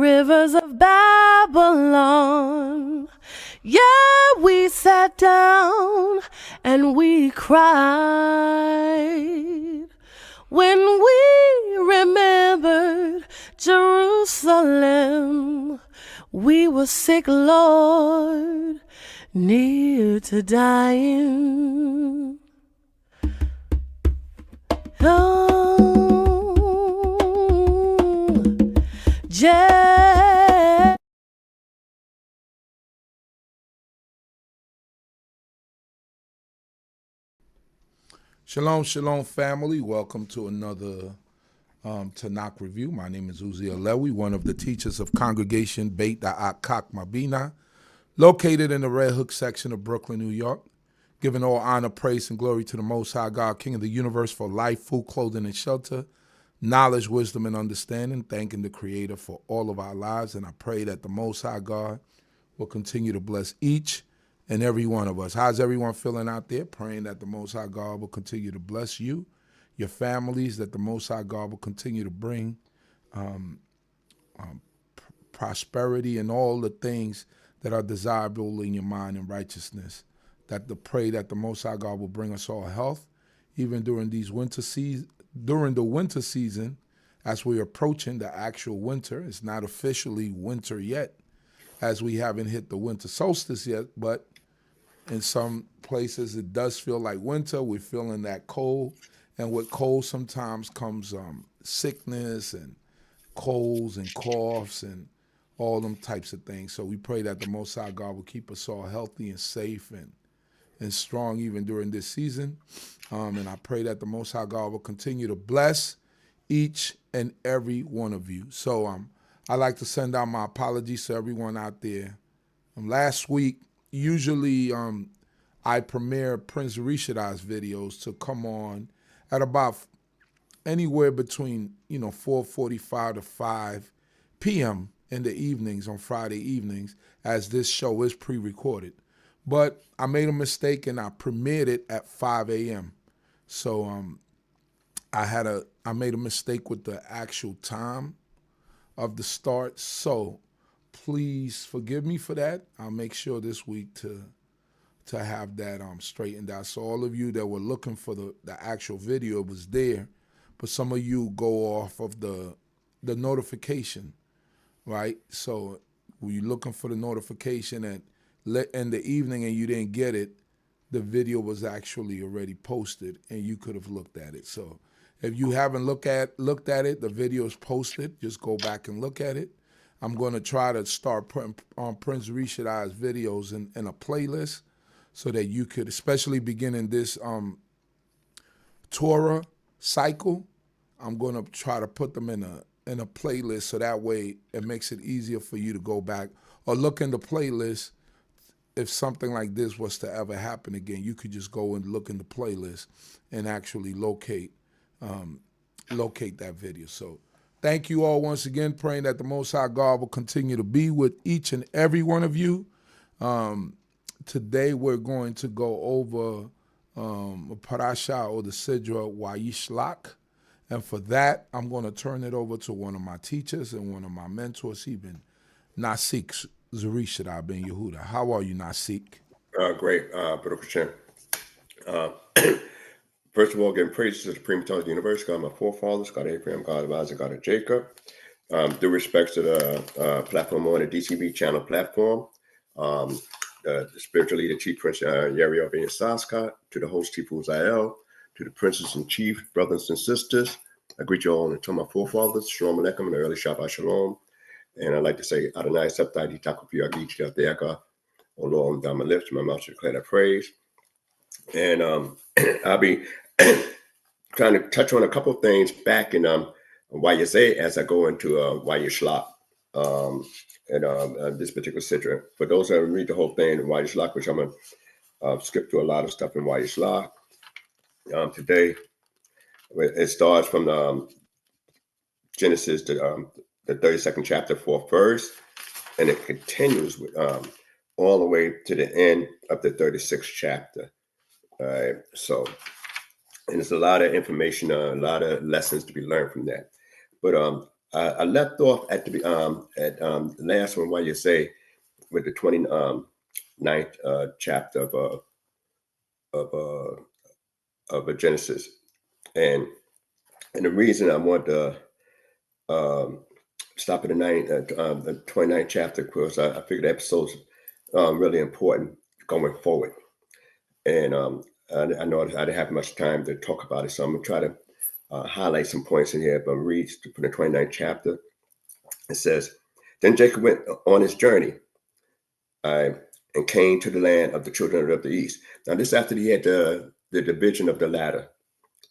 rivers of Babylon. Yeah, we sat down and we cried when we remembered Jerusalem. We were sick, Lord, near to dying. Oh, Shalom, shalom, family. Welcome to another Tanakh review. My name is Zurishaddai, one of the teachers of Congregation BINAH, CHOKMAH, located in the Red Hook section of Brooklyn, New York. Giving all honor, praise, and glory to the Most High God, King of the universe, for life, food, clothing, and shelter, knowledge, wisdom, and understanding. Thanking the Creator for all of our lives. And I pray that the Most High God will continue to bless each and every one of us. How's everyone feeling out there? Praying that the Most High God will continue to bless you, your families, that the Most High God will continue to bring prosperity and all the things that are desirable in your mind and righteousness. Pray that the Most High God will bring us all health, even during the winter season, as we're approaching the actual winter. It's not officially winter yet, as we haven't hit the winter solstice yet, but in some places it does feel like winter. We're feeling that cold, and with cold sometimes comes sickness and colds and coughs and all them types of things. So we pray that the Most High God will keep us all healthy and safe and strong even during this season. And I pray that the Most High God will continue to bless each and every one of you. So I'd like to send out my apologies to everyone out there. Last week, usually I premiere Prince Zurishaddai's videos to come on at about anywhere between 4:45 to 5 p.m. in the evenings on Friday evenings, as this show is pre-recorded. But I made a mistake and I premiered it at 5 a.m. So I made a mistake with the actual time of the start. So please forgive me for that. I'll make sure this week to have that straightened out. So all of you that were looking for the actual video, was there, but some of you go off of the notification, right? So were you looking for the notification in the evening and you didn't get it, the video was actually already posted and you could have looked at it. So if you haven't looked at it, the video is posted. Just go back and look at it. I'm going to try to start putting Prince Zurishaddai's videos in a playlist so that you could, especially beginning this Torah cycle, I'm going to try to put them in a playlist so that way it makes it easier for you to go back or look in the playlist. If something like this was to ever happen again, you could just go and look in the playlist and actually locate that video. So thank you all once again, praying that the Most High God will continue to be with each and every one of you. Today we're going to go over a Parasha or the Sidra Wayishlach. And for that, I'm going to turn it over to one of my teachers and one of my mentors, even Nasik Zurishaddai ben Yehudah. How are you, Nasik? Great, Baruch Hashem. First of all, giving praise to the Supreme Intelligence of the universe, God of my forefathers, God of Abraham, God of Isaac, God of Jacob. Due respects to the platform on the D.C.B channel platform, the spiritual leader, Chief Prince Yariel ben Saska, to the host, Chief Uziel, to the princes and chiefs, brothers and sisters. I greet you all and to my forefathers, Shalom Aleichem, and the early Shabbat Shalom. And I'd like to say, Adonai, Septai, Ditakupi, Agich, Yatheka, O Lord, down my lips, my mouth should declare that praise. And I'll be trying to touch on a couple of things back in Wayishlach as I go into Wayishlach and this particular sidra. For those that read the whole thing in Wayishlach, which I'm going to skip through a lot of stuff in Wayishlach today, it starts from Genesis to the 32nd chapter, 4th verse, and it continues with all the way to the end of the 36th chapter. All right, so, and there's a lot of information, a lot of lessons to be learned from that. But I left off at the last one where you say with the 29th chapter of Genesis, and the reason I want to stop at the 29th chapter, because I figured the episode's really important going forward, and I know I didn't have much time to talk about it, so I'm gonna try to highlight some points in here. But read from the 29th chapter. It says, "Then Jacob went on his journey, and came to the land of the children of the east." Now, this after he had the division of the ladder,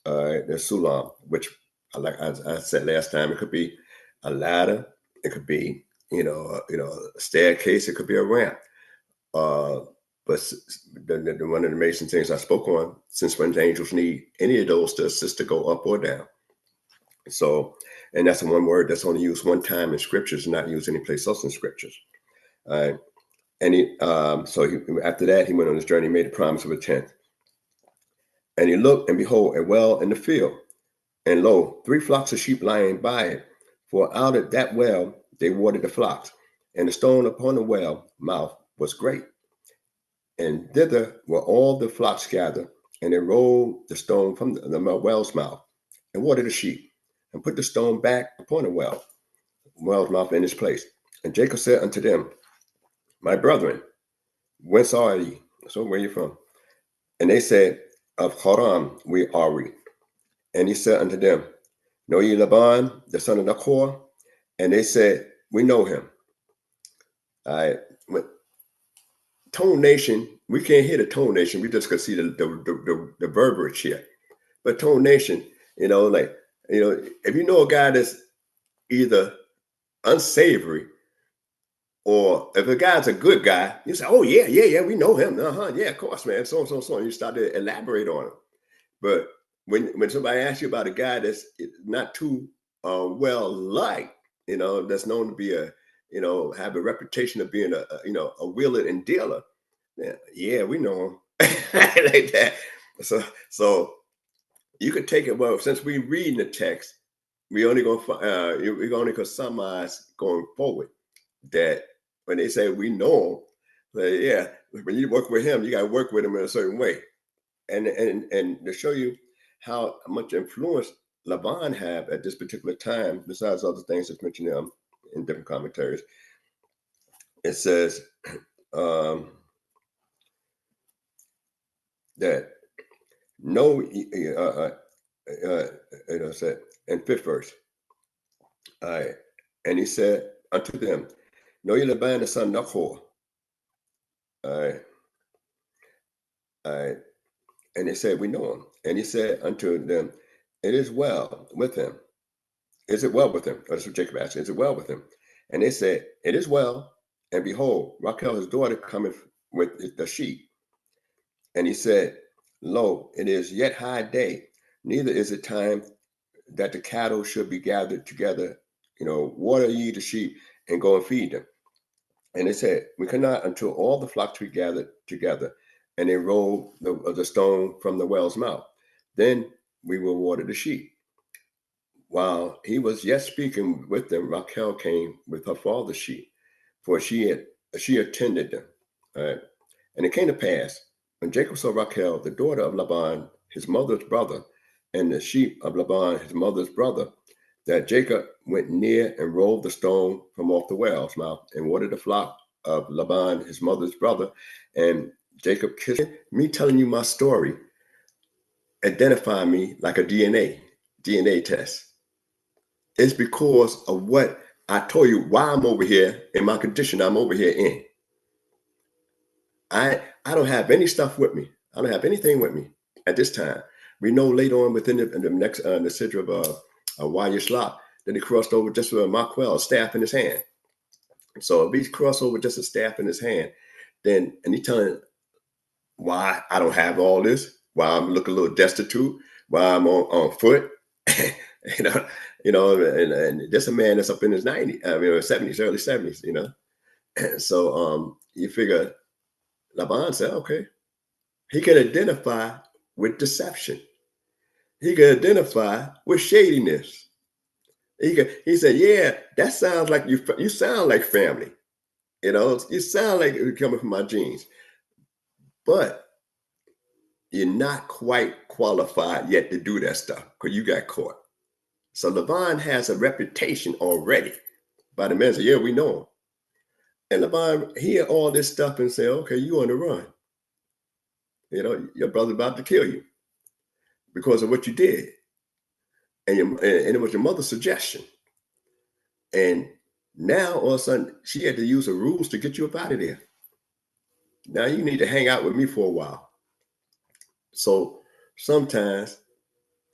the Sulam, which, like I said last time, it could be a ladder, it could be a staircase, it could be a ramp. But one of the amazing things I spoke on, since when angels need any of those to assist to go up or down. So, and that's the one word that's only used one time in scriptures, not used anyplace else in scriptures. All right. And after that, he went on his journey, made a promise of a tent. And he looked, and behold, a well in the field. And lo, 3 flocks of sheep lying by it. For out of that well they watered the flocks. And the stone upon the well mouth was great. And thither were all the flocks gathered. And they rolled the stone from the well's mouth, and watered the sheep, and put the stone back upon the well's mouth in its place. And Jacob said unto them, My brethren, whence are ye? So where are you from? And they said, Of Haran are we. And he said unto them, Know ye Laban, the son of Nahor? And they said, We know him. Tone nation, we can't hear the tone nation. We just can see the verbiage here. But tone nation, if you know a guy that's either unsavory, or if a guy's a good guy, you say, oh, yeah, we know him. Yeah, of course, man. So. And you start to elaborate on him. But when somebody asks you about a guy that's not too well liked, that's known to be have a reputation of being a wheeler and dealer, yeah, we know him. Like that. So you could take it, well, since we're reading the text, we're only gonna surmise going forward that when they say we know him, yeah, when you work with him, you got to work with him in a certain way, and to show you how much influence Laban had at this particular time, besides other things that's mentioned in different commentaries. It says that no, said in 5th verse, and he said unto them, Know ye Laban the son of Nahor? And they said, We know him. And he said unto them, It is well with him. Is it well with him? That's what Jacob asked. Is it well with him? And they said, It is well. And behold, Rachel, his daughter, cometh with the sheep. And he said, Lo, it is yet high day, neither is it time that the cattle should be gathered together. Water ye the sheep and go and feed them. And they said, We cannot until all the flocks be gathered together. And they rolled the stone from the well's mouth. Then we will water the sheep. While he was yet speaking with them, Rachel came with her father's sheep, for she attended them. And it came to pass, when Jacob saw Rachel, the daughter of Laban, his mother's brother, and the sheep of Laban, his mother's brother, that Jacob went near and rolled the stone from off the well's mouth and watered the flock of Laban, his mother's brother. And Jacob kissed me. Telling you my story, identify me like a DNA test. It's because of what I told you, why I'm over here in my condition I'm over here in. I don't have any stuff with me. I don't have anything with me at this time. We know later on within the next the Sidra of Wayishlach that he crossed over just with a maquel, a staff in his hand. So if he crossed over just a staff in his hand, then, and he's telling why I don't have all this, why I'm looking a little destitute, why I'm on foot, and this a man that's up in his 90s, 70s, early 70s, So you figure Laban said, okay, he can identify with deception. He can identify with shadiness. He said, yeah, that sounds like you sound like family. You know, you sound like you're coming from my genes, but you're not quite qualified yet to do that stuff because you got caught. So Laban has a reputation already by the men. Say, yeah, we know him. And Laban hear all this stuff and say, okay, you on the run. You know, your brother's about to kill you because of what you did. And it was your mother's suggestion. And now all of a sudden she had to use her rules to get you up out of there. Now you need to hang out with me for a while. So sometimes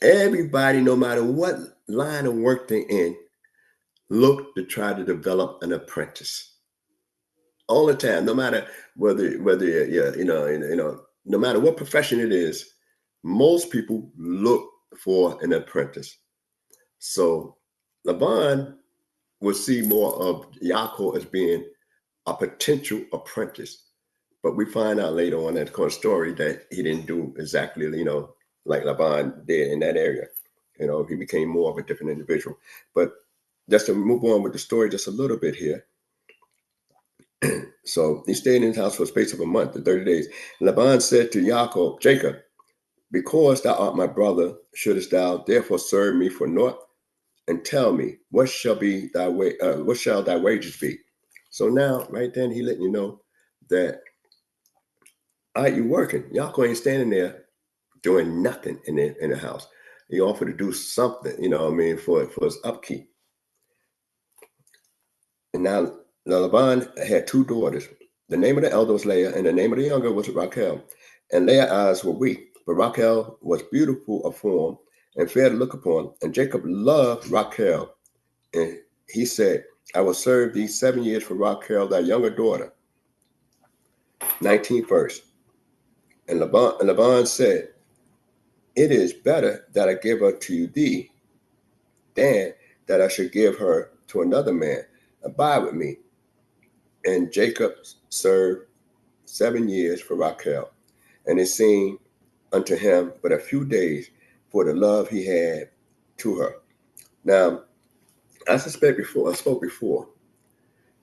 everybody, no matter what line of work they're in, look to try to develop an apprentice. All the time, no matter whether no matter what profession it is, most people look for an apprentice. So Laban would see more of Yaakov as being a potential apprentice. But we find out later on in the story that he didn't do exactly, like Laban did in that area. You know, he became more of a different individual. But just to move on with the story just a little bit here. So he stayed in his house for a space of a month, 30 days. Laban said to Jacob, because thou art my brother, shouldest thou therefore serve me for naught? And tell me, what shall thy wages be? So now, right then, he letting you know that, all right, you working. Yaakov ain't standing there doing nothing in the house. He offered to do something, for his upkeep. And now Laban had two daughters. The name of the elder was Leah, and the name of the younger was Rachel. And Leah's eyes were weak, but Rachel was beautiful of form and fair to look upon. And Jacob loved Rachel. And he said, I will serve thee 7 years for Rachel, thy younger daughter. 19th verse. And Laban said, it is better that I give her to thee than that I should give her to another man. Abide with me. And Jacob served 7 years for Rachel, and it seemed unto him but a few days for the love he had to her. Now, I spoke before,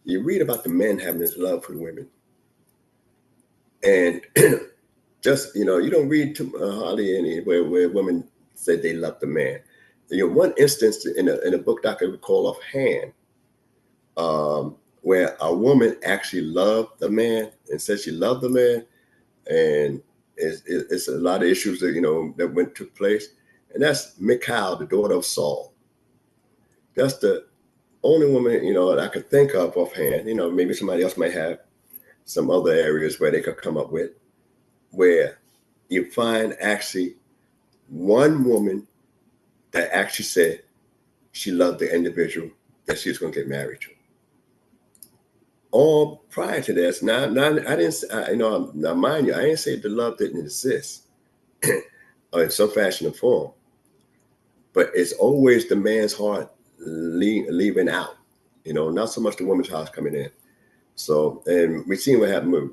you read about the men having this love for the women. And just, you don't read hardly anywhere where women say they love the man. One instance in a book that I can recall offhand, where a woman actually loved the man and said she loved the man, and it's a lot of issues that took place, and that's Michal, the daughter of Saul. That's the only woman that I could think of offhand. Maybe somebody else might have some other areas where they could come up with, where you find actually one woman that actually said she loved the individual that she was going to get married to. All prior to this, now I didn't, now mind you, I didn't say the love didn't exist in some fashion or form, but it's always the man's heart leaving out, not so much the woman's heart coming in. So, and we've seen what happened with,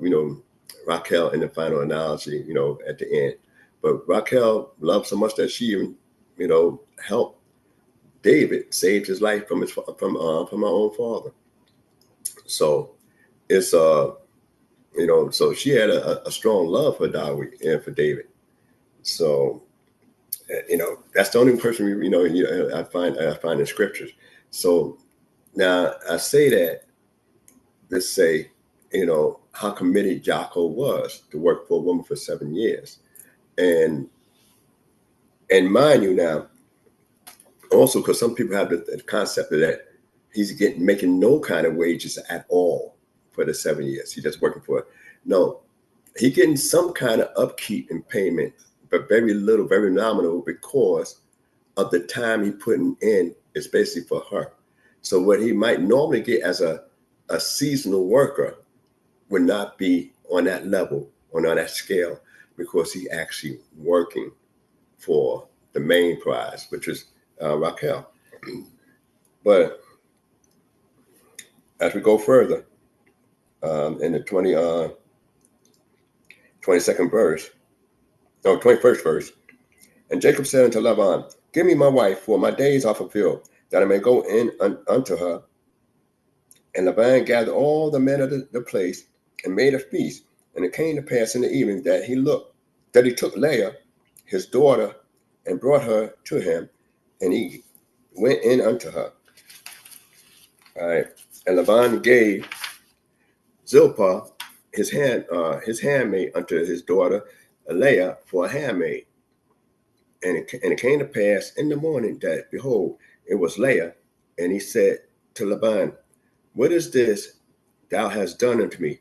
Rachel in the final analogy, at the end. But Rachel loved so much that she even, helped David save his life from her own father. So it's so she had a strong love for David and for David. So that's the only person I find in scriptures. So now I say that to say how committed Yaakov was to work for a woman for 7 years, and mind you now, also because some people have the concept of that he's making no kind of wages at all for the 7 years. He's just working for it. No, he getting some kind of upkeep and payment, but very little, very nominal, because of the time he putting in is basically for her. So what he might normally get as a seasonal worker would not be on that level, or on that scale, because he actually working for the main prize, which is Rachel. But as we go further, in the 22nd verse, 21st verse, and Jacob said unto Laban, give me my wife, for my days are fulfilled. that I may go in unto her. And Laban gathered all the men of the place and made a feast. And it came to pass in the evening that he took Leah, his daughter, and brought her to him, and he went in unto her. All right. And Laban gave Zilpah his handmaid unto his daughter Leah for a handmaid. And it came to pass in the morning that, behold, it was Leah. And he said to Laban, what is this thou hast done unto me?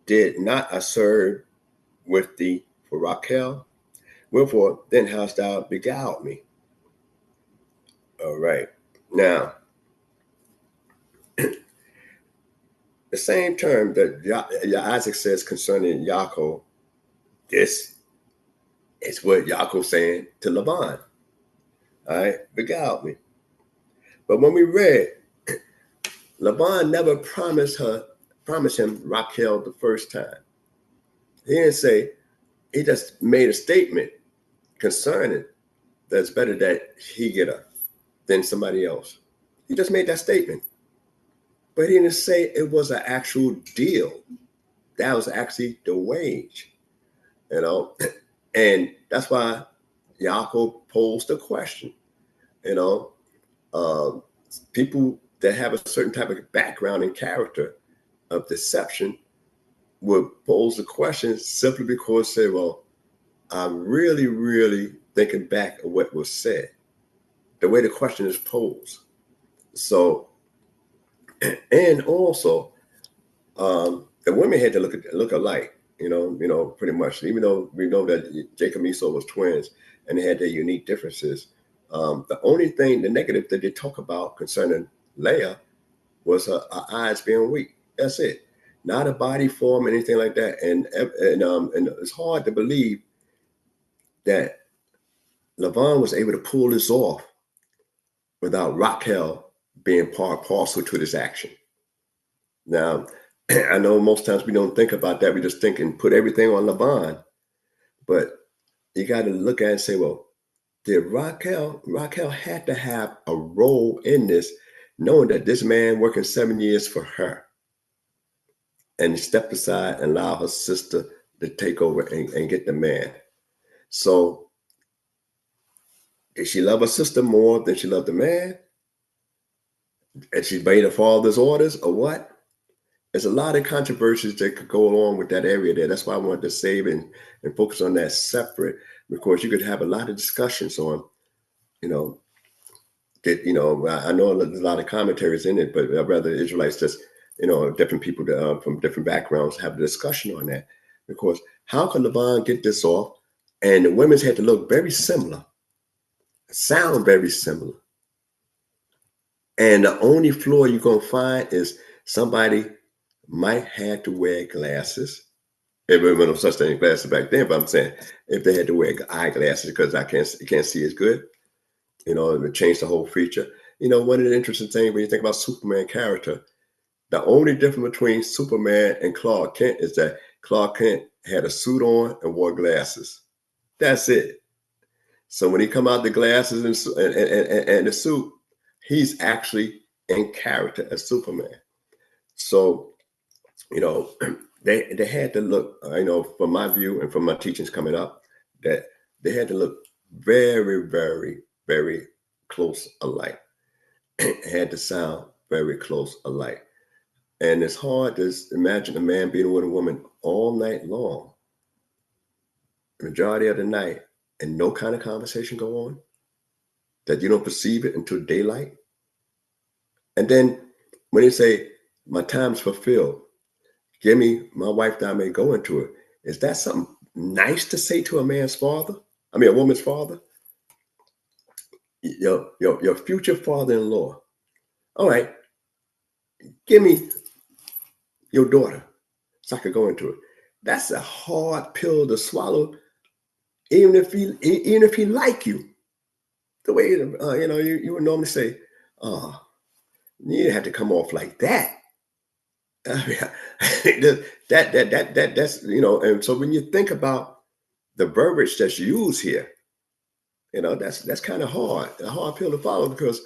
Did not I serve with thee for Rachel? Wherefore then hast thou beguiled me? All right. Now, the same term that Isaac says concerning Yaakov, this is what Yaakov saying to Laban. All right, beguiled me. But when we read, Laban never promised him Rachel the first time. He didn't say, he just made a statement concerning that it's better that he get her than somebody else. He just made that statement. But he didn't say it was an actual deal. That was actually the wage, you know? And that's why Yaakov posed the question, you know? People that have a certain type of background and character of deception would pose the question simply because say, well, I'm really, really thinking back of what was said, the way the question is posed. So, and also, the women had to look alike, you know, pretty much. Even though we know that Jacob and Esau was twins and they had their unique differences, the only thing, the negative that they talk about concerning Leah was her eyes being weak. That's it. Not a body form, anything like that. And it's hard to believe that Laban was able to pull this off without Rachel being part parcel to this action. Now, I know most times we don't think about that. We just think and put everything on Laban. But you got to look at it and say, well, did Rachel had to have a role in this, knowing that this man working 7 years for her, and he stepped aside and allowed her sister to take over and get the man. So did she love her sister more than she loved the man? And she obeyed her father's orders or what? There's a lot of controversies that could go along with that area there. That's why I wanted to save and focus on that separate, because you could have a lot of discussions on, you know, that, you know, I know there's a lot of commentaries in it, but I'd rather Israelites just, you know, different people from different backgrounds have a discussion on that. Because how could Laban get this off? And the women's had to look very similar, sound very similar. And the only flaw you're going to find is somebody might have to wear glasses. There were no such thing as glasses back then, but I'm saying if they had to wear eyeglasses because you can't see as good, you know, it would change the whole feature. You know, one of the interesting things when you think about Superman character, the only difference between Superman and Clark Kent is that Clark Kent had a suit on and wore glasses. That's it. So when he come out the glasses and the suit, he's actually in character as Superman. So, you know, they had to look, you know, from my view and from my teachings coming up, that they had to look very, very, very close alike. Had to sound very close alike. And it's hard to imagine a man being with a woman all night long, the majority of the night, and no kind of conversation go on, that you don't perceive it until daylight. And then when they say, my time's fulfilled, give me my wife that I may go into it. Is that something nice to say to a man's father? I mean, a woman's father? Your future father-in-law. All right, give me your daughter so I could go into it. That's a hard pill to swallow, even if he like you. The way you know, you would normally say, "Oh, you didn't have to come off like that." I mean, that's, you know. And so when you think about the verbiage that's used here, you know, that's kind of hard, a hard pill to follow, because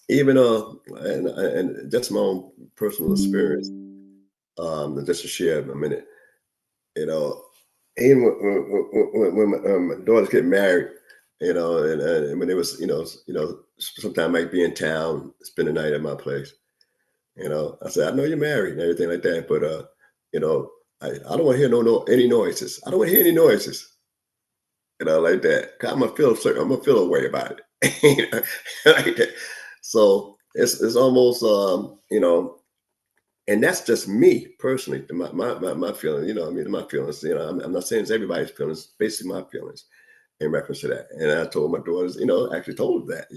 Even and that's my own personal experience. Just to share a minute, you know, even when my daughters get married, you know, and when it was, sometime I might be in town, spend the night at my place. You know, I said, I know you're married and everything like that, but I don't want to hear any noises. I don't want to hear any noises. You know, like that. 'Cause I'm gonna feel a way about it. You know, like that. So it's almost and that's just me personally, my feeling, my feelings. I'm not saying it's everybody's feelings, basically my feelings in reference to that. And I told my daughters, actually told them that,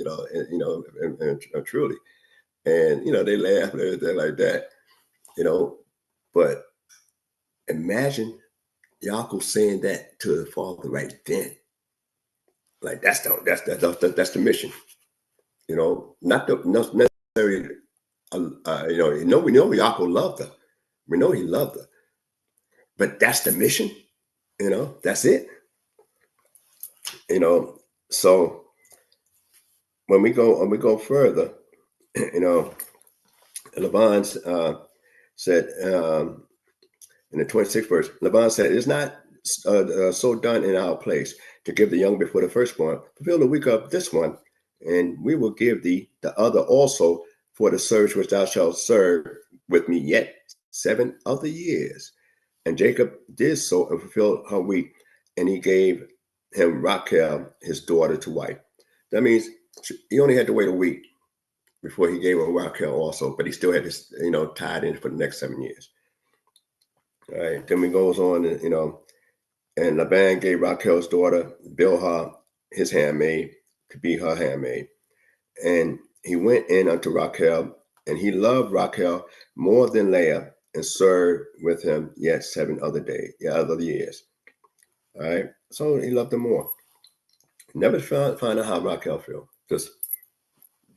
and truly. And they laugh and everything like that, but imagine Yaakov saying that to the father right then. Like that's the mission, not necessarily. We know Yaakov loved her. We know he loved her, but that's the mission. That's it. So when we go further, Laban said in the 26th verse, Laban said, "It is not so done in our place to give the young before the firstborn. Fulfill the week of this one, and we will give thee the other also for the service which thou shalt serve with me yet 7 other years." And Jacob did so and fulfilled her week, and he gave him Rachel, his daughter, to wife. That means he only had to wait a week before he gave her Rachel also, but he still had this, tied in for the next 7 years. All right. Then he goes on, and Laban gave Rachel's daughter Bilhah, his handmaid, to be her handmaid. And he went in unto Rachel, and he loved Rachel more than Leah, and served with him yet 7 other years. All right. So he loved her more. Never find out how Rachel felt. Just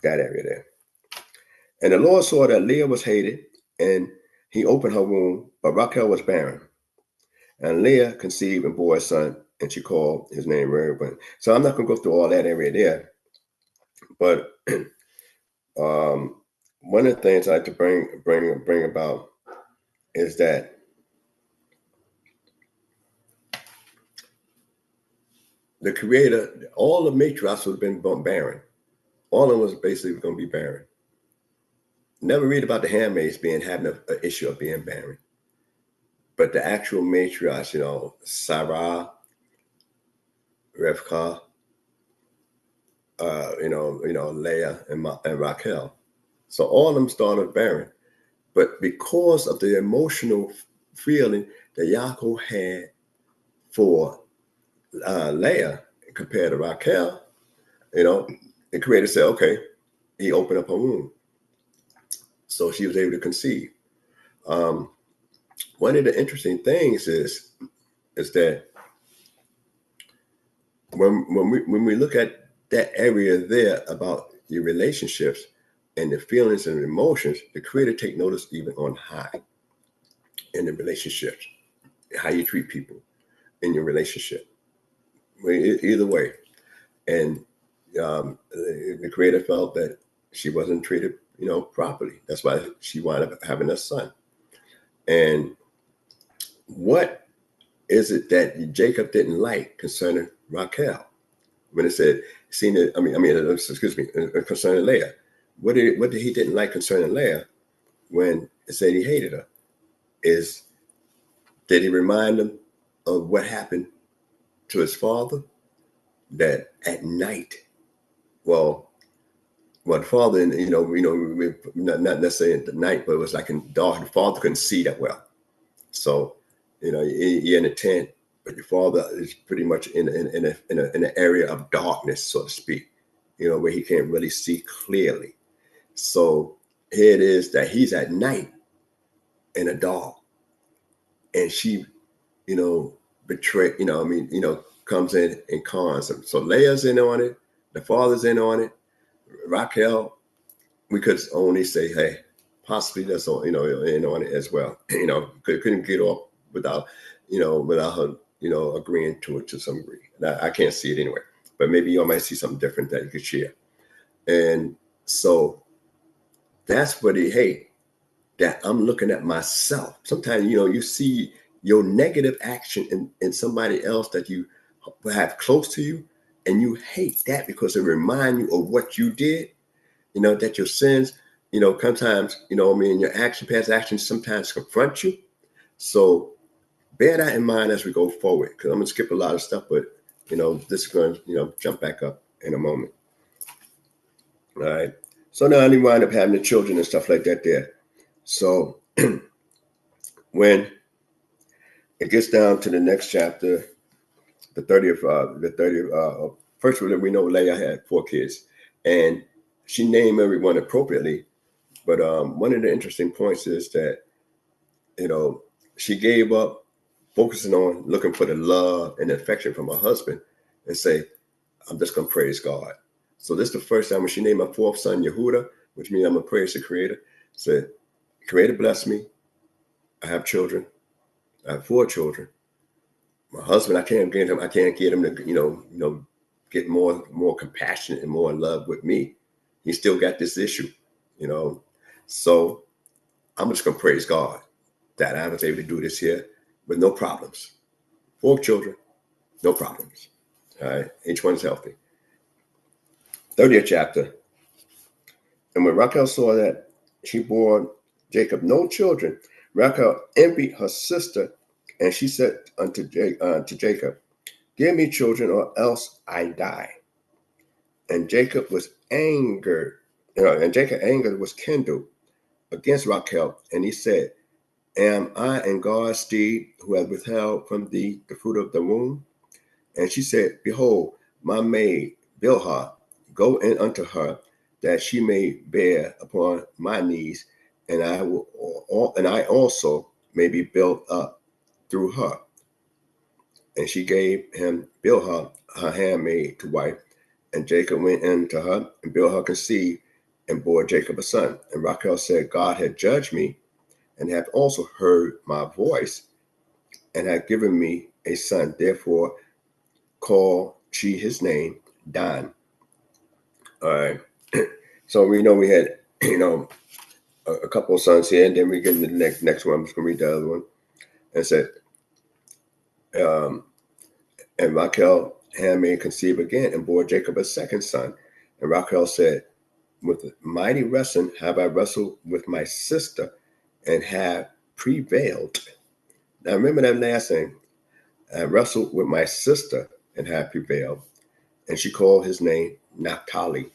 that area there. And the Lord saw that Leah was hated, and he opened her womb, but Rachel was barren. And Leah conceived and bore a son, and she called his name Reuben. So I'm not going to go through all that area there, but one of the things I like to bring about is that the Creator, all the matriarchs would have been barren. All of them was basically going to be barren. Never read about the handmaids having an issue of being barren. But the actual matriarchs, Sarah, Rivka, Leah and Rachel. So all of them started barren. But because of the emotional feeling that Yaakov had for Leah compared to Rachel, the Creator said, okay, he opened up her womb. So she was able to conceive. One of the interesting things is that when we look at that area there about your relationships and the feelings and emotions, the Creator take notice even on high in the relationships, how you treat people in your relationship, either way. And the Creator felt that she wasn't treated, properly. That's why she wound up having a son. And what is it that Jacob didn't like concerning Rachel? When it said, concerning Leah, what did he didn't like concerning Leah when it said he hated her? Did he remind him of what happened to his father? That at night, the father, not necessarily at the night, but it was like in dark. The father couldn't see that well, so you're in a tent, but your father is pretty much in an area of darkness, so to speak, where he can't really see clearly. So here it is that he's at night in a dark, and she, comes in and cons him. So Leah's in on it, the father's in on it. Rachel, we could only say, hey, possibly that's in on it as well. Couldn't get off without her, agreeing to it to some degree. I can't see it anyway, but maybe y'all might see something different that you could share. And so that's what he hate, that I'm looking at myself. Sometimes, you see your negative action in somebody else that you have close to you, and you hate that because it reminds you of what you did, that your sins, sometimes, your past actions sometimes confront you. So bear that in mind as we go forward, because I'm going to skip a lot of stuff, but, this is going to, jump back up in a moment. All right. So now I wind up having the children and stuff like that there. So when it gets down to the next chapter, the 30th, first of all, we know Leah had 4 kids, and she named everyone appropriately. But one of the interesting points is that, she gave up focusing on looking for the love and affection from her husband and say, I'm just going to praise God. So this is the first time when she named my 4th son, Yehudah, which means I'm going to praise the Creator. Said, Creator bless me. I have children. I have 4 children. My husband, I can't get him to, get more compassionate and more in love with me. He still got this issue, So I'm just going to praise God that I was able to do this here with no problems. 4 children, no problems. All right. Each one's healthy. 30th chapter. And when Rachel saw that she bore Jacob no children, Rachel envied her sister, and she said unto Jacob, give me children, or else I die. And Jacob was angered, and Jacob anger was kindled against Rachel, and he said, am I in God's stead, who has withheld from thee the fruit of the womb? And she said, behold, my maid Bilhah, go in unto her, that she may bear upon my knees, and I also may be built up through her. And she gave him Bilhah, her handmaid, to wife. And Jacob went in to her, and Bilhah conceived, and bore Jacob a son. And Rachel said, God had judged me, and hath also heard my voice, and hath given me a son. Therefore called she his name Dan. All right. So we know we had, a couple of sons here, and then we get into the next one. I'm just going to read the other one. And said, and Rachel handmaid conceived again, and bore Jacob a second son. And Rachel said, with mighty wrestling have I wrestled with my sister, and have prevailed. Now remember that last thing. I wrestled with my sister and have prevailed. And she called his name Naphtali.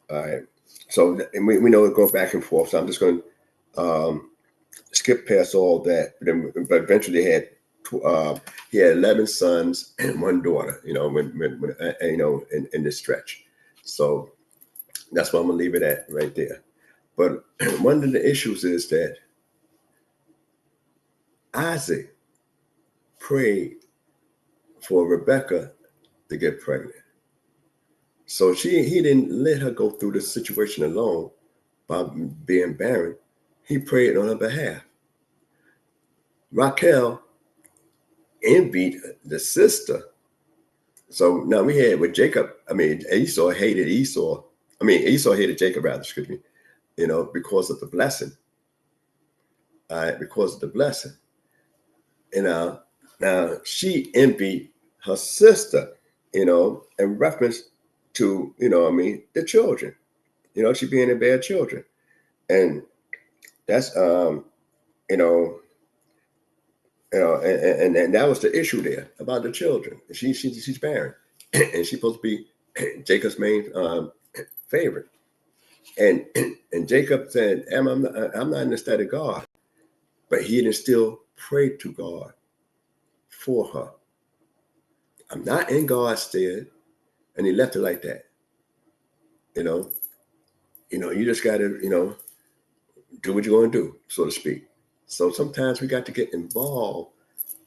All right. So we know it goes back and forth. So I'm just going to skip past all that. But eventually he had 11 sons and 1 daughter, in this stretch. So that's why I'm going to leave it at right there. But one of the issues is that Isaac prayed for Rebekah to get pregnant. So he didn't let her go through the situation alone by being barren. He prayed on her behalf. Rachel envied the sister. So now we had with Jacob, Esau hated Jacob, rather, excuse me, because of the blessing. Because of the blessing. Now she envied her sister, in reference to, the children, she being to bear children. And that's, and that was the issue there about the children. She's barren, and she's supposed to be Jacob's main favorite. And Jacob said, I'm not in the stead of God, but he didn't still pray to God for her. I'm not in God's stead, and he left it like that. You just got to, do what you're going to do, so to speak. So sometimes we got to get involved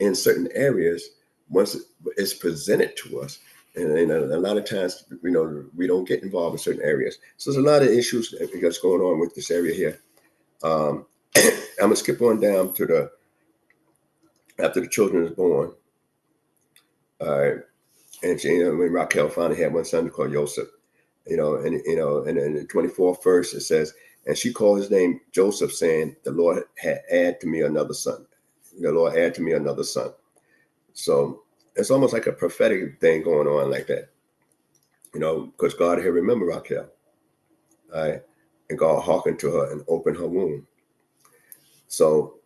in certain areas once it's presented to us. And a lot of times, we don't get involved in certain areas. So there's a lot of issues that's going on with this area here. I'm going to skip on down to after the children is born. And when Rachel finally had 1 son called Joseph. And in the 24th verse it says, and she called his name Joseph, saying, the Lord had added to me another son. The Lord added to me another son. So it's almost like a prophetic thing going on like that, because God had remembered Raquel, right? And God hearkened to her and opened her womb. So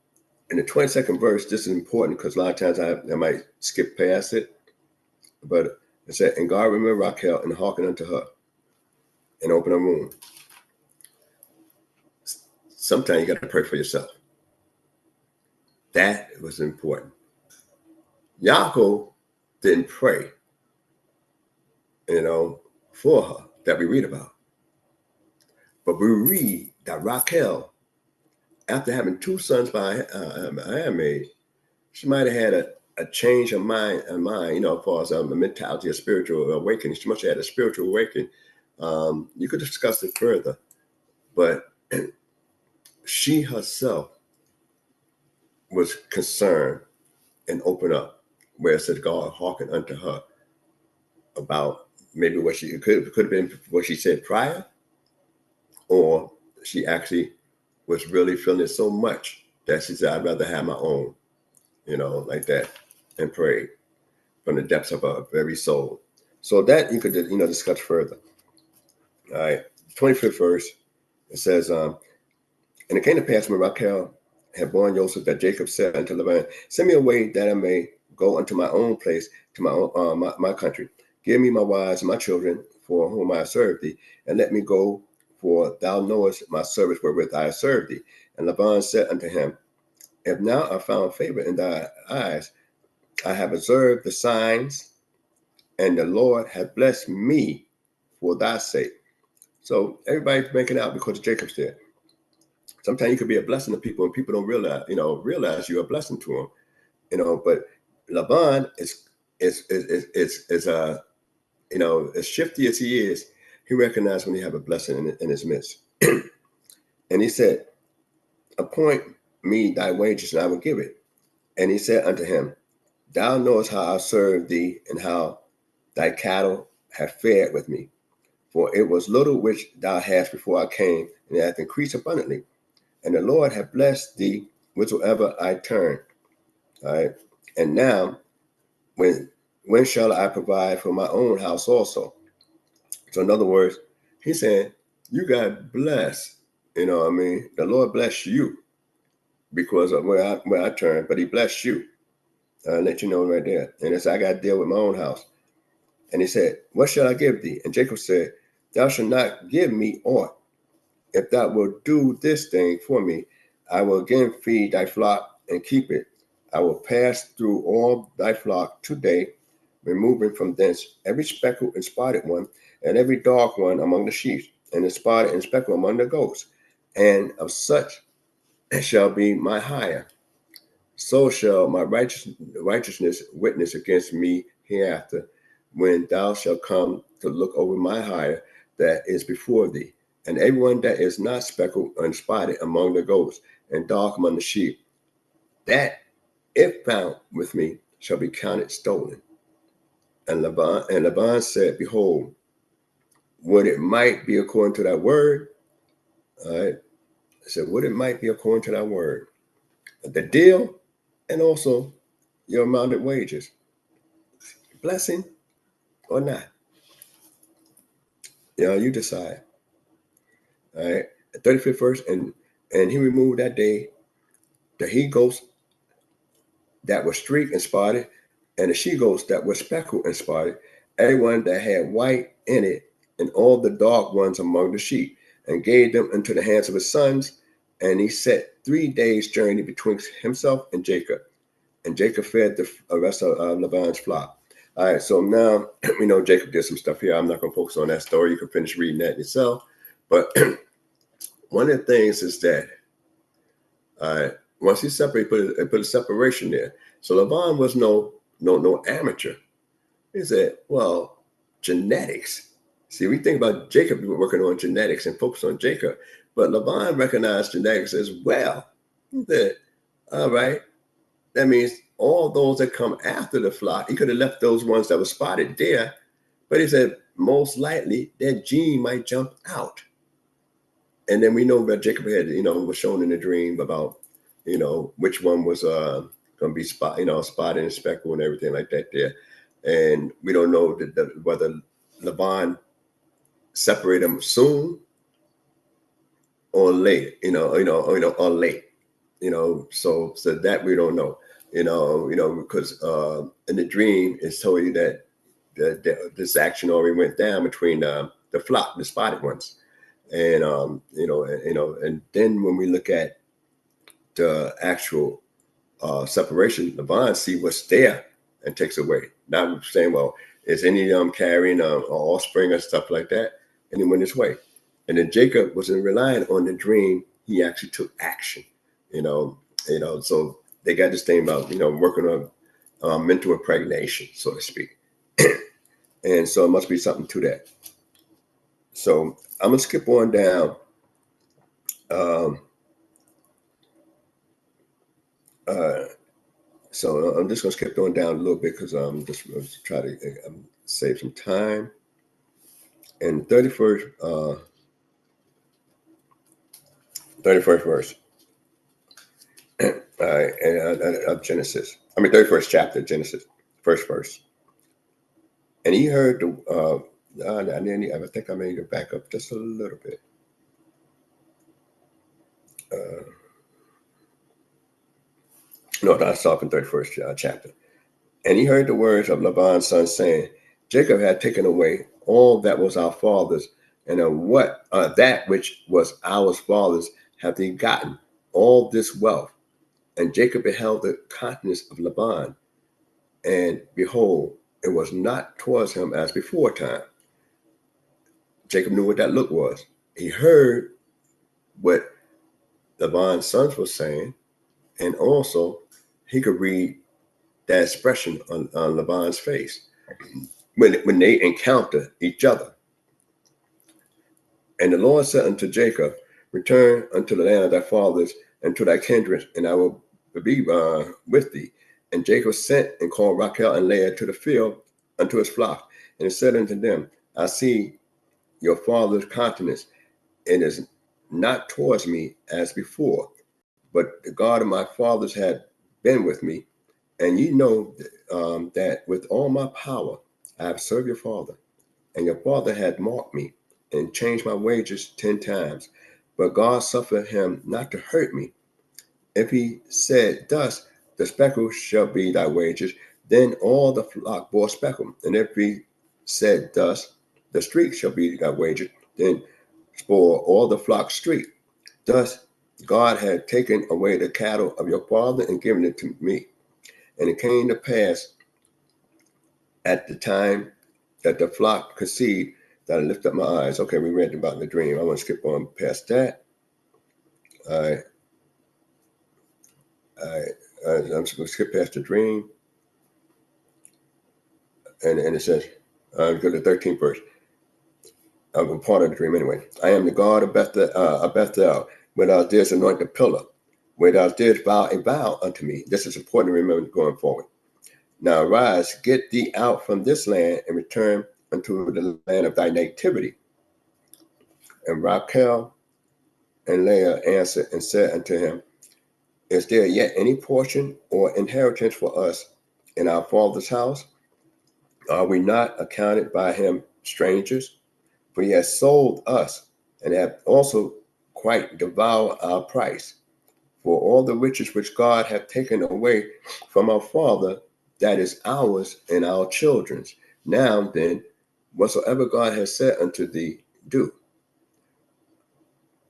in the 22nd verse, this is important because a lot of times I might skip past it, but it said, and God remembered Raquel and hearkened unto her and opened her womb. Sometimes you got to pray for yourself. That was important. Yaakov didn't pray, for her that we read about. But we read that Raquel, after having two sons by a handmaid, she might have had a change of mind, as far as a mentality, a spiritual awakening. She must have had a spiritual awakening. You could discuss it further, but she herself was concerned and opened up, where it said God hearkened unto her about maybe what she could have been what she said prior, or she actually was really feeling it so much that she said, I'd rather have my own, like that, and prayed from the depths of her very soul. So that you could, discuss further. All right, 25th verse, it says, and it came to pass when Raquel had born Joseph that Jacob said unto Laban, send me away that I may go unto my own place, to my own, my country. Give me my wives and my children for whom I serve thee, and let me go, for thou knowest my service wherewith I serve thee. And Laban said unto him, if now I found favor in thy eyes, I have observed the signs, and the Lord hath blessed me for thy sake. So everybody's making out because Jacob's there. Sometimes you could be a blessing to people and people don't realize you're a blessing to them, but Laban is as shifty as he is, he recognized when he have a blessing in his midst. And he said, appoint me thy wages and I will give it. And he said unto him, thou knowest how I served thee and how thy cattle have fared with me. For it was little which thou hadst before I came, and it hath increased abundantly. And the Lord hath blessed thee whithersoever I turn. All right. And now, when shall I provide for my own house also? So in other words, he's saying, you got blessed. The Lord bless you because of where I turn, but he blessed you. I'll let you know right there. And it's, I got to deal with my own house. And he said, what shall I give thee? And Jacob said, thou shalt not give me aught. If thou wilt do this thing for me, I will again feed thy flock and keep it. I will pass through all thy flock today, removing from thence every speckled and spotted one, and every dark one among the sheep, and the spotted and speckled among the goats. And of such shall be my hire. So shall my righteousness witness against me hereafter, when thou shalt come to look over my hire that is before thee. And everyone that is not speckled and spotted among the goats, and dark among the sheep, that, if found with me, shall be counted stolen. And Laban said, behold, would it might be according to thy word? All right. I said, would it might be according to thy word? The deal, and also your amount of wages. Blessing or not. You decide. All right. The 35th verse, and he removed that day the he goats that were streaked and spotted, and the she goats that were speckled and spotted, everyone that had white in it, and all the dark ones among the sheep, and gave them into the hands of his sons. And he set 3 days' journey between himself and Jacob. And Jacob fed the rest of Laban's flock. All right, so now we know Jacob did some stuff here. I'm not going to focus on that story. You can finish reading that yourself. But one of the things is that once he separated, put a separation there. So Laban was no amateur. He said, well, genetics. See, we think about Jacob working on genetics and focus on Jacob, but Laban recognized genetics as well. He said, all right, that means all those that come after the flock, he could have left those ones that were spotted there, but he said, most likely that gene might jump out. And then we know that Jacob had, was shown in a dream about, which one was going to be spotted and speckled and everything like that there. And we don't know whether Laban separated them soon or late, or late, so that we don't know, because in the dream it's told you that this action already went down between the flock, the spotted ones. And and then when we look at the actual separation, Laban see what's there and takes away. Not saying, well, is any of them carrying offspring or stuff like that, and then went his way. And then Jacob wasn't relying on the dream; he actually took action. So they got this thing about working on mental impregnation, so to speak. And so it must be something to that. So I'm gonna skip on down. So I'm just gonna skip on down a little bit because I'm just gonna try to save some time. And 31st verse. All right, and Genesis. 31st chapter, Genesis, first verse. And he heard I think I may need to back up just a little bit. No, that's off in 31st chapter. And he heard the words of Laban's son saying, Jacob had taken away all that was our father's, and that which was our father's hath he gotten all this wealth. And Jacob beheld the countenance of Laban, and behold, it was not towards him as before time. Jacob knew what that look was. He heard what Laban's sons were saying, and also he could read that expression on Laban's face when they encounter each other. And the Lord said unto Jacob, return unto the land of thy fathers and to thy kindred, and I will be with thee. And Jacob sent and called Rachel and Leah to the field unto his flock, and he said unto them, I see your father's countenance, it is not towards me as before, but the God of my fathers had been with me. And you know that with all my power I have served your father, and your father had marked me and changed my wages 10 times. But God suffered him not to hurt me. If he said thus, the speckle shall be thy wages, then all the flock bore speckle. And if he said thus, the streak shall be thy wages, then bore all the flock streak. Thus God had taken away the cattle of your father and given it to me. And it came to pass at the time that the flock conceived that I lift up my eyes. Okay, we read about the dream. I want to skip on past that. All right. I'm just going to skip past the dream. And it says, go to the 13th verse. I'm part of the dream anyway. I am the God of Bethel, where thou didst anoint the pillar, where thou didst vow a vow unto me. This is important to remember going forward. Now arise, get thee out from this land and return unto the land of thy nativity. And Rachel and Leah answered and said unto him, is there yet any portion or inheritance for us in our father's house? Are we not accounted by him strangers? For he has sold us and have also quite devoured our price. For all the riches which God hath taken away from our father, that is ours and our children's. Now then, whatsoever God has said unto thee, do.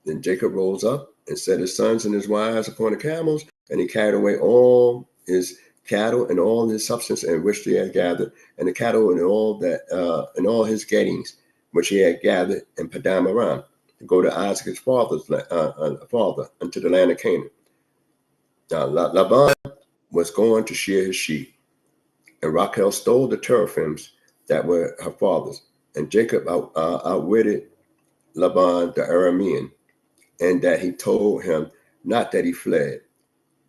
Then Jacob rose up and set his sons and his wives upon the camels, and he carried away all his cattle and all his substance in which he had gathered, and the cattle and all his gettings which he had gathered in Paddan Aram, to go to Isaac his father unto the land of Canaan. Now Laban was going to shear his sheep, and Rachel stole the teraphims that were her father's, and Jacob outwitted Laban the Aramean, and that he told him not that he fled.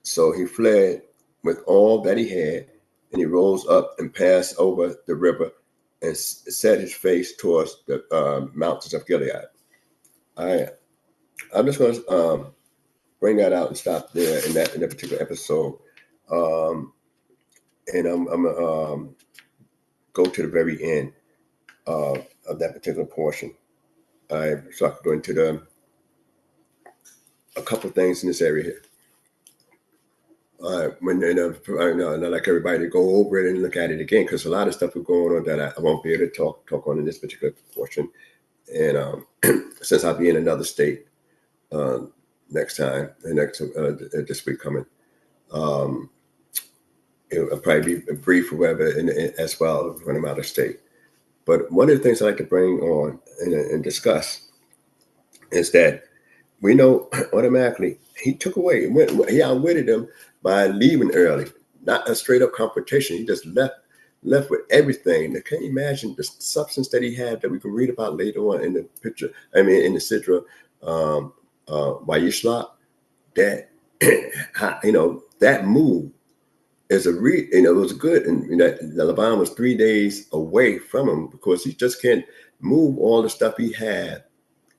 So he fled with all that he had, and he rose up and passed over the river and set his face towards the mountains of Gilead. I'm just going to bring that out and stop there in that particular episode. And I'm gonna go to the very end of that particular portion. So I can go into a couple of things in this area here. When I'd like everybody to go over it and look at it again, because a lot of stuff is going on that I won't be able to talk on in this particular portion. And since I'll be in another state next time, this week coming, it'll probably be brief or whatever, as well when I'm out of state. But one of the things I like to bring on and discuss is that we know automatically he took away, he outwitted them by leaving early, not a straight up confrontation. He just left with everything. Now, can you imagine the substance that he had that we can read about later on in the picture? I mean, in the Sidra, Wayishlach, that that move is it was good, and that Laban was 3 days away from him because he just can't move all the stuff he had,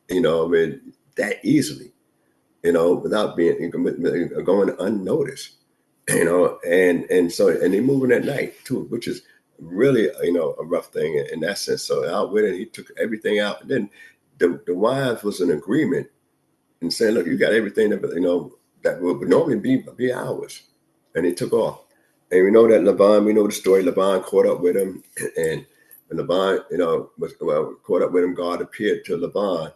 that easily, without being going unnoticed, and so they moving at night too, which is really a rough thing in that sense. So outwitted, he took everything out, and then the wives was in agreement and saying, "Look, you got everything that that would normally be ours," and he took off. And we know that Laban, we know the story. Laban caught up with him, and Laban, was caught up with him. God appeared to Laban,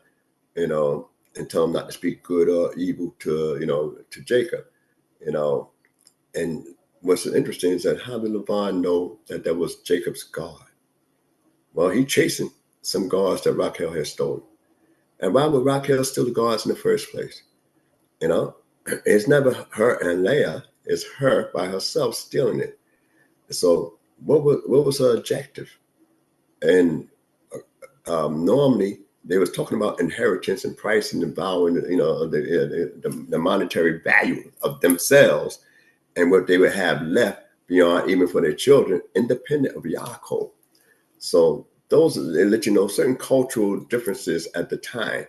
and told him not to speak good or evil to Jacob, And what's interesting is that how did Laban know that was Jacob's God? Well, he chasing some gods that Rachel had stolen. And why would Rachel steal the gods in the first place? It's never her and Leah. It's her by herself stealing it. So what was her objective? And normally they was talking about inheritance and pricing and valuing, the monetary value of themselves and what they would have left beyond, even for their children, independent of Yaakov. So those, they let you know certain cultural differences at the time.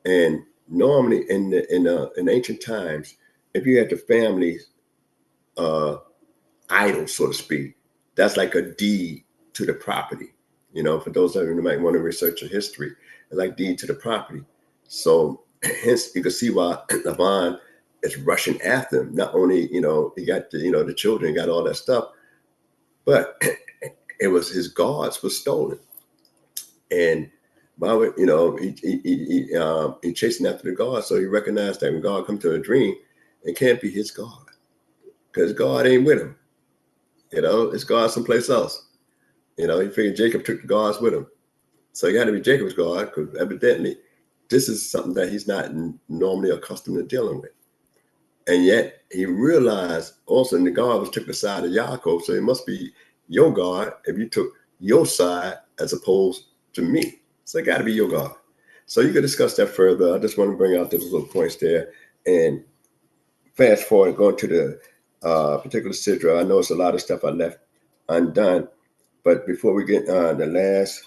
And normally in ancient times, if you had the family's idol, so to speak, that's like a deed to the property. For those of you who might want to research the history, it's like deed to the property. So hence you can see why Laban is rushing after him. Not only, he got the children, got all that stuff, but it was his gods was stolen. And why would, he chasing after the God. So he recognized that when God comes to a dream, it can't be his God, because God ain't with him. It's God someplace else. He figured Jacob took the gods with him. So he had to be Jacob's God, because evidently this is something that he's not normally accustomed to dealing with. And yet he realized also the God was took the side of Yaakov, so it must be your God if you took your side as opposed to me. So it got to be your God. So you can discuss that further. I just want to bring out those little points there. And fast forward, going to the particular Sidra, I know it's a lot of stuff I left undone. But before we get the last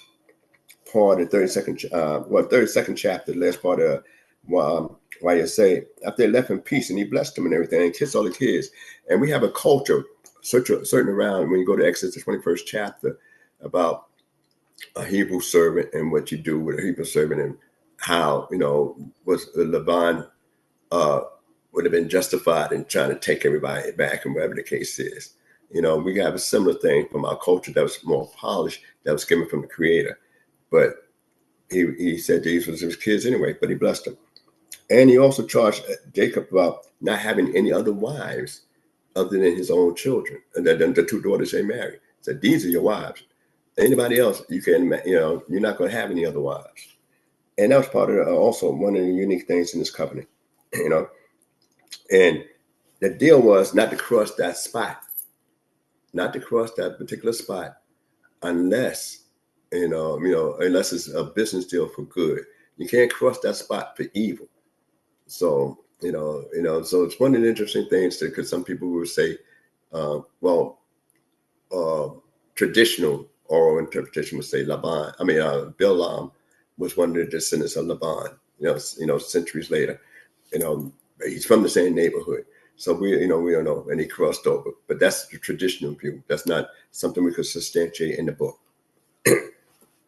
part of 32nd chapter, the last part of why you say, after they left in peace and he blessed them and everything and kissed all the kids. And we have a culture, certain around when you go to Exodus, the 21st chapter, about a Hebrew servant and what you do with a Hebrew servant and how, was Laban would have been justified in trying to take everybody back and whatever the case is. We have a similar thing from our culture that was more polished, that was given from the Creator. But he said these was his kids anyway, but he blessed them. And he also charged Jacob about not having any other wives other than his own children, and then the two daughters they married. He said, these are your wives. Anybody else, you can, you're not going to have any other wives. And that was part of also one of the unique things in this covenant, And the deal was not to cross that spot, not to cross that particular spot, unless, unless it's a business deal for good. You can't cross that spot for evil. So, so it's one of the interesting things because some people will say, traditional oral interpretation would say Bilam was one of the descendants of Laban. Centuries later, he's from the same neighborhood. So we don't know, and he crossed over. But that's the traditional view. That's not something we could substantiate in the book.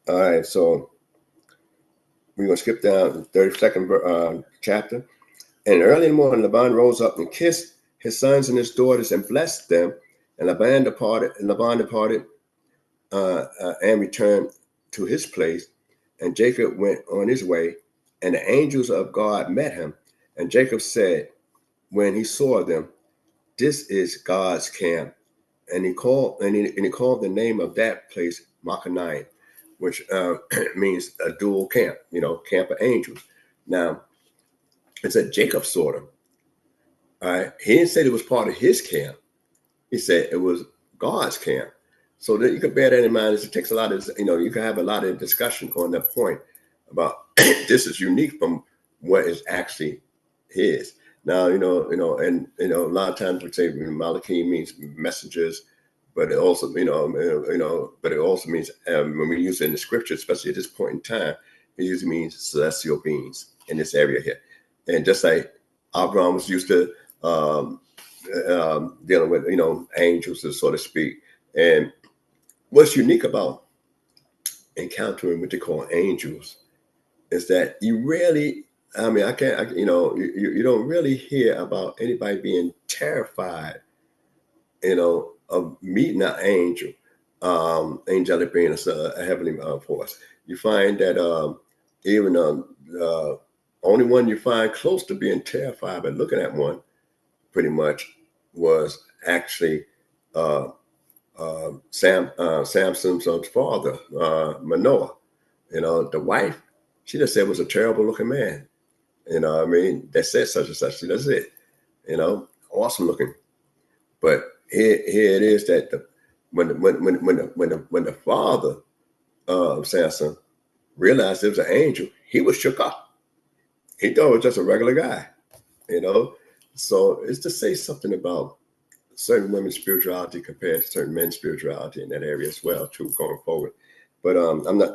All right, so we're gonna skip down to the 32nd chapter. And early in the morning, Laban rose up and kissed his sons and his daughters and blessed them. And Laban departed and returned to his place. And Jacob went on his way, and the angels of God met him. And Jacob said, when he saw them, "This is God's camp." And he called the name of that place Machanaim, which means a dual camp, camp of angels. Now, it said Jacob saw them. All right, he didn't say it was part of his camp. He said it was God's camp. So that you can bear that in mind. It takes a lot of, you can have a lot of discussion on that point about this is unique from what is actually his. Now, and a lot of times we say Malachi means messengers, but it also, but it also means when we use it in the scripture, especially at this point in time, it usually means celestial beings in this area here. And just like Abraham was used to dealing with, angels, so to speak. And what's unique about encountering what they call angels is that you rarely, you don't really hear about anybody being terrified, of meeting an angel, angelic being a heavenly force. You find that even only one you find close to being terrified by looking at one, pretty much, was actually Samson's father, Manoah. The wife, she just said it was a terrible looking man. That said such and such. That's it. Awesome looking. But here it is that when the father of Samson realized it was an angel, he was shook up. He thought it was just a regular guy. So it's to say something about certain women's spirituality compared to certain men's spirituality in that area as well, too, going forward. But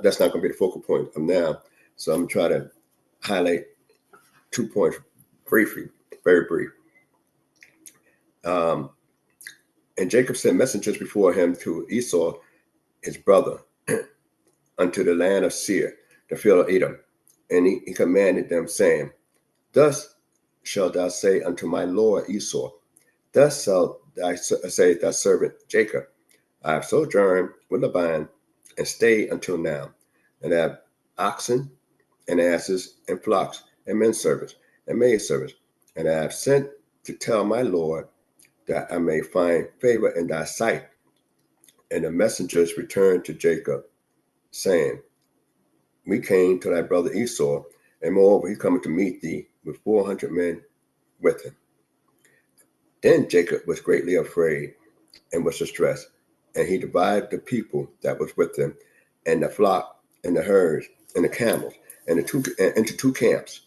that's not going to be the focal point of now. So I'm trying to highlight 2 points briefly, very brief. And Jacob sent messengers before him to Esau, his brother, unto the land of Seir, the field of Edom. And he commanded them, saying, "Thus shalt thou say unto my lord Esau, thus shalt thou say thy servant Jacob, I have sojourned with Laban and stayed until now, and have oxen and asses and flocks and men servants and maid servants, and I have sent to tell my lord that I may find favor in thy sight." And the messengers returned to Jacob, saying, "We came to thy brother Esau, and moreover he cometh to meet thee with 400 men with him." Then Jacob was greatly afraid and was distressed, and he divided the people that was with him, and the flock, and the herds, and the camels, and into 2 camps.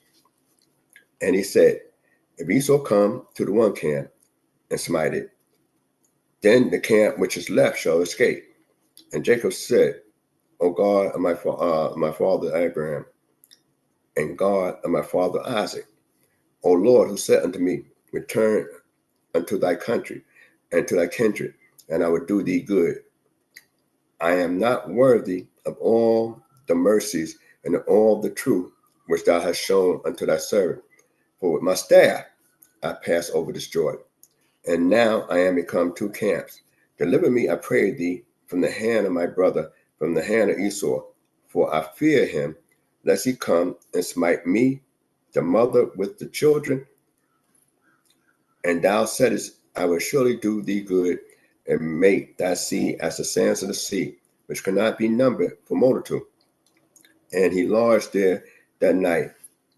And he said, "If Esau come to the one camp and smite it, then the camp which is left shall escape." And Jacob said, "O God of my father Abraham, and God of my father Isaac, O Lord, who said unto me, return unto thy country and to thy kindred, and I will do thee good. I am not worthy of all the mercies and all the truth which thou hast shown unto thy servant. For with my staff I pass over this Jordan. And now I am become 2 camps. Deliver me, I pray thee, from the hand of my brother, from the hand of Esau, for I fear him, lest he come and smite me, the mother with the children. And thou saidest, I will surely do thee good, and make thy seed as the sands of the sea, which cannot be numbered for multitude." And he lodged there that night,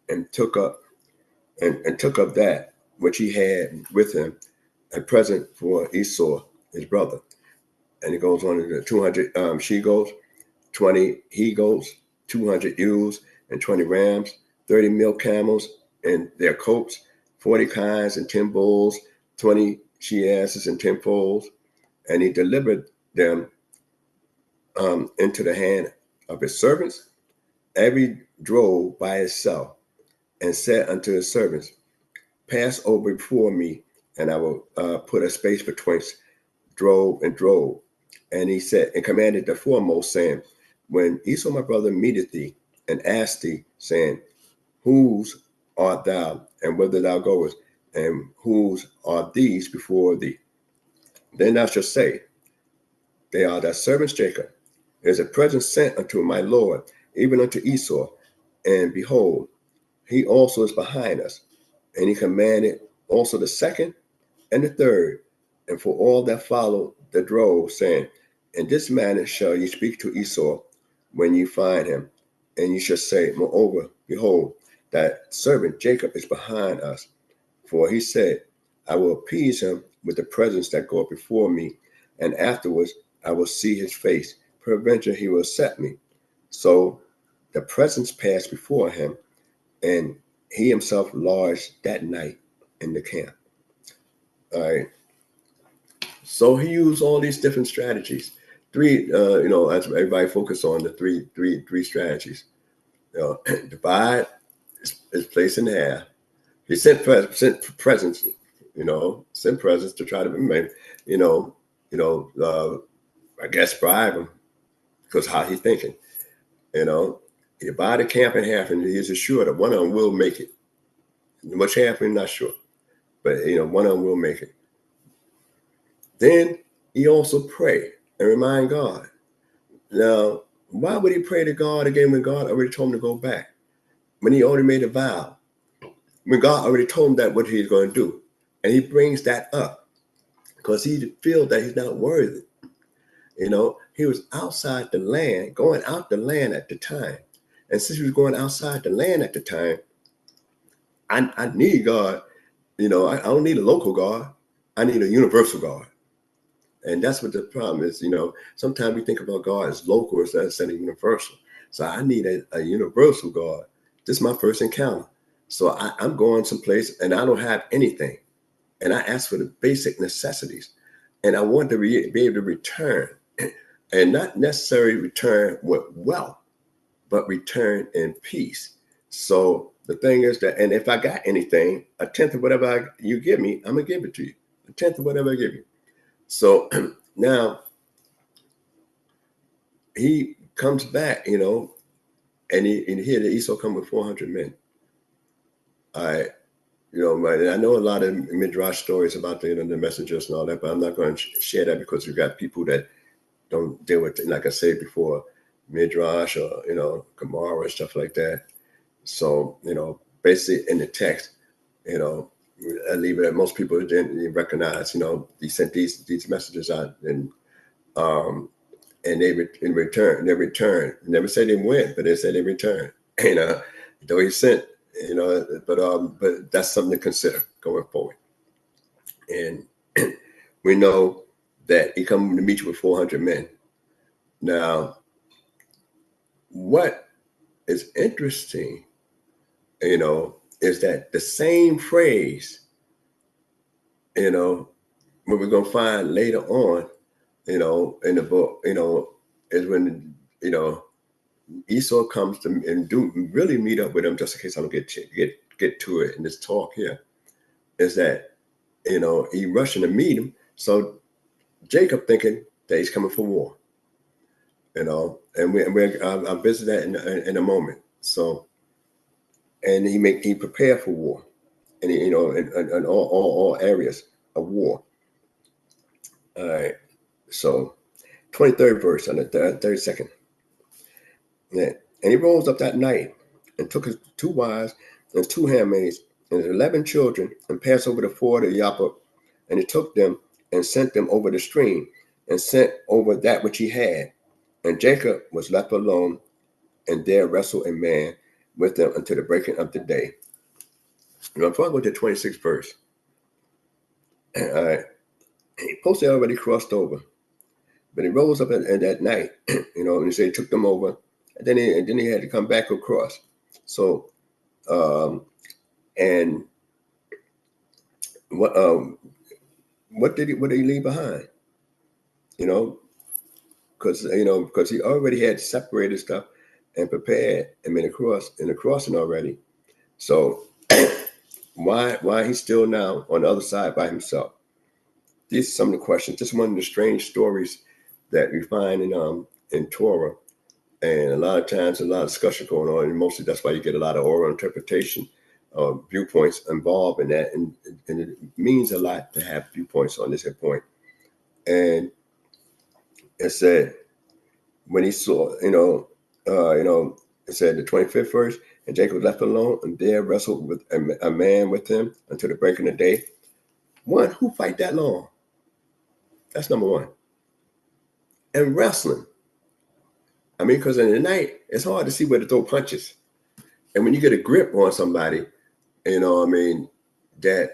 and took up that which he had with him, a present for Esau his brother. And he goes on to 200 she goats, 20 he goats, 200 ewes, and 20 rams, 30 milk camels and their coats, 40 kinds and 10 bulls, 20 she asses and 10 foals. And he delivered them into the hand of his servants, every drove by itself, and said unto his servants, pass over before me, and I will put a space betwixt drove and drove. And he said, and commanded the foremost, saying, when Esau my brother meeteth thee, and asked thee, saying, whose art thou, and whither thou goest, and whose are these before thee? Then thou shalt say, they are thy servants Jacob. There is a present sent unto my Lord, even unto Esau, and behold, he also is behind us. And he commanded also the second and the third, and for all that follow the drove, saying, in this manner shall ye speak to Esau when ye find him, and ye shall say, moreover, behold, that servant Jacob is behind us. For he said, I will appease him with the presence that goeth before me, and afterwards I will see his face. Peradventure he will accept me. So the presence passed before him, and he himself lodged that night in the camp. All right. So he used all these different strategies. Three, as everybody focus on the three strategies. Divide is placed in half. He sent presence, sent presence to try to, I guess bribe him because how he thinking, He divide the camp in half, and he's assured that one of them will make it. Much happen, not sure, but one of them will make it. Then he also pray and remind God. Now, why would he pray to God again when God already told him to go back? When he already made a vow, when God already told him that what he's going to do, and he brings that up because he feels that he's not worthy. He was outside the land, going out the land at the time, and since he was going outside the land at the time, I need God. I don't need a local God. I need a universal God. And that's what the problem is. Sometimes we think about God as local instead of universal. So I need a universal God. This is my first encounter. So I'm going someplace and I don't have anything. And I ask for the basic necessities. And I want to be able to return, and not necessarily return with wealth, but return in peace. So the thing is that, and if I got anything, a tenth of whatever you give me, I'm going to give it to you. A tenth of whatever I give you. So now he comes back, and here the Esau come with 400 men. I know a lot of midrash stories about the messengers and all that, but I'm not going to share that because you've got people that don't deal with it, like I said before, midrash or Gemara and stuff like that. So basically in the text, I leave it at most people didn't recognize. He sent these messages out, and they returned. Never say they went, but they said they returned. Though he sent, but that's something to consider going forward. And we know that he come to meet you with 400 men. Now, what is interesting, is that the same phrase, what we're gonna find later on, in the book, is when Esau comes to and do really meet up with him. Just in case I don't get to it in this talk here, is that he rushing to meet him. So Jacob thinking that he's coming for war, and I'll visit that in a moment. So, and he prepared for war, and in all areas of war. All right. So 23rd verse on the 32nd. Yeah. And he rose up that night and took his 2 wives and 2 handmaids and his 11 children and passed over the ford of Yappok. And he took them and sent them over the stream and sent over that which he had. And Jacob was left alone, and there wrestled a man with them until the breaking of the day. Now, before I go to the 26th verse, he posted already crossed over. But he rose up at that night, and he said he took them over, and then he had to come back across. So, and what did he leave behind? Because because he already had separated stuff and prepared and made a crossing already. So why he's still now on the other side by himself? These are some of the questions. Just one of the strange stories that we find in Torah, and a lot of times a lot of discussion going on, and mostly that's why you get a lot of oral interpretation of viewpoints involved in that, and it means a lot to have viewpoints on this point. And it said when he saw, it said the 25th verse, and Jacob left alone, and there wrestled with a man with him until the break of the day. One, who fight that long? That's number one. And wrestling. I mean, because in the night, it's hard to see where to throw punches. And when you get a grip on somebody, that,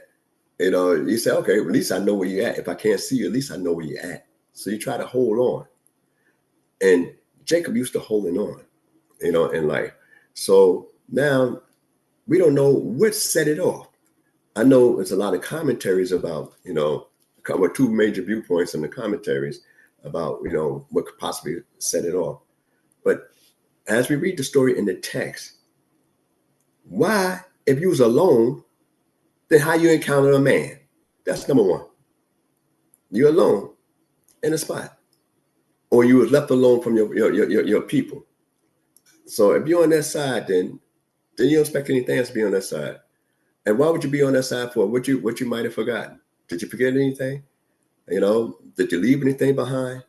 you say, okay, at least I know where you're at. If I can't see you, at least I know where you're at. So you try to hold on. And Jacob used to holding on, in life. So now we don't know what set it off. I know there's a lot of commentaries about, two major viewpoints in the commentaries about, what could possibly set it off. But as we read the story in the text, why, if you was alone, then how you encounter a man? That's number one. You're alone in a spot, or you was left alone from your people. So if you're on that side, then you don't expect anything else to be on that side. And why would you be on that side for? What you might have forgotten? Did you forget anything? Did you leave anything behind?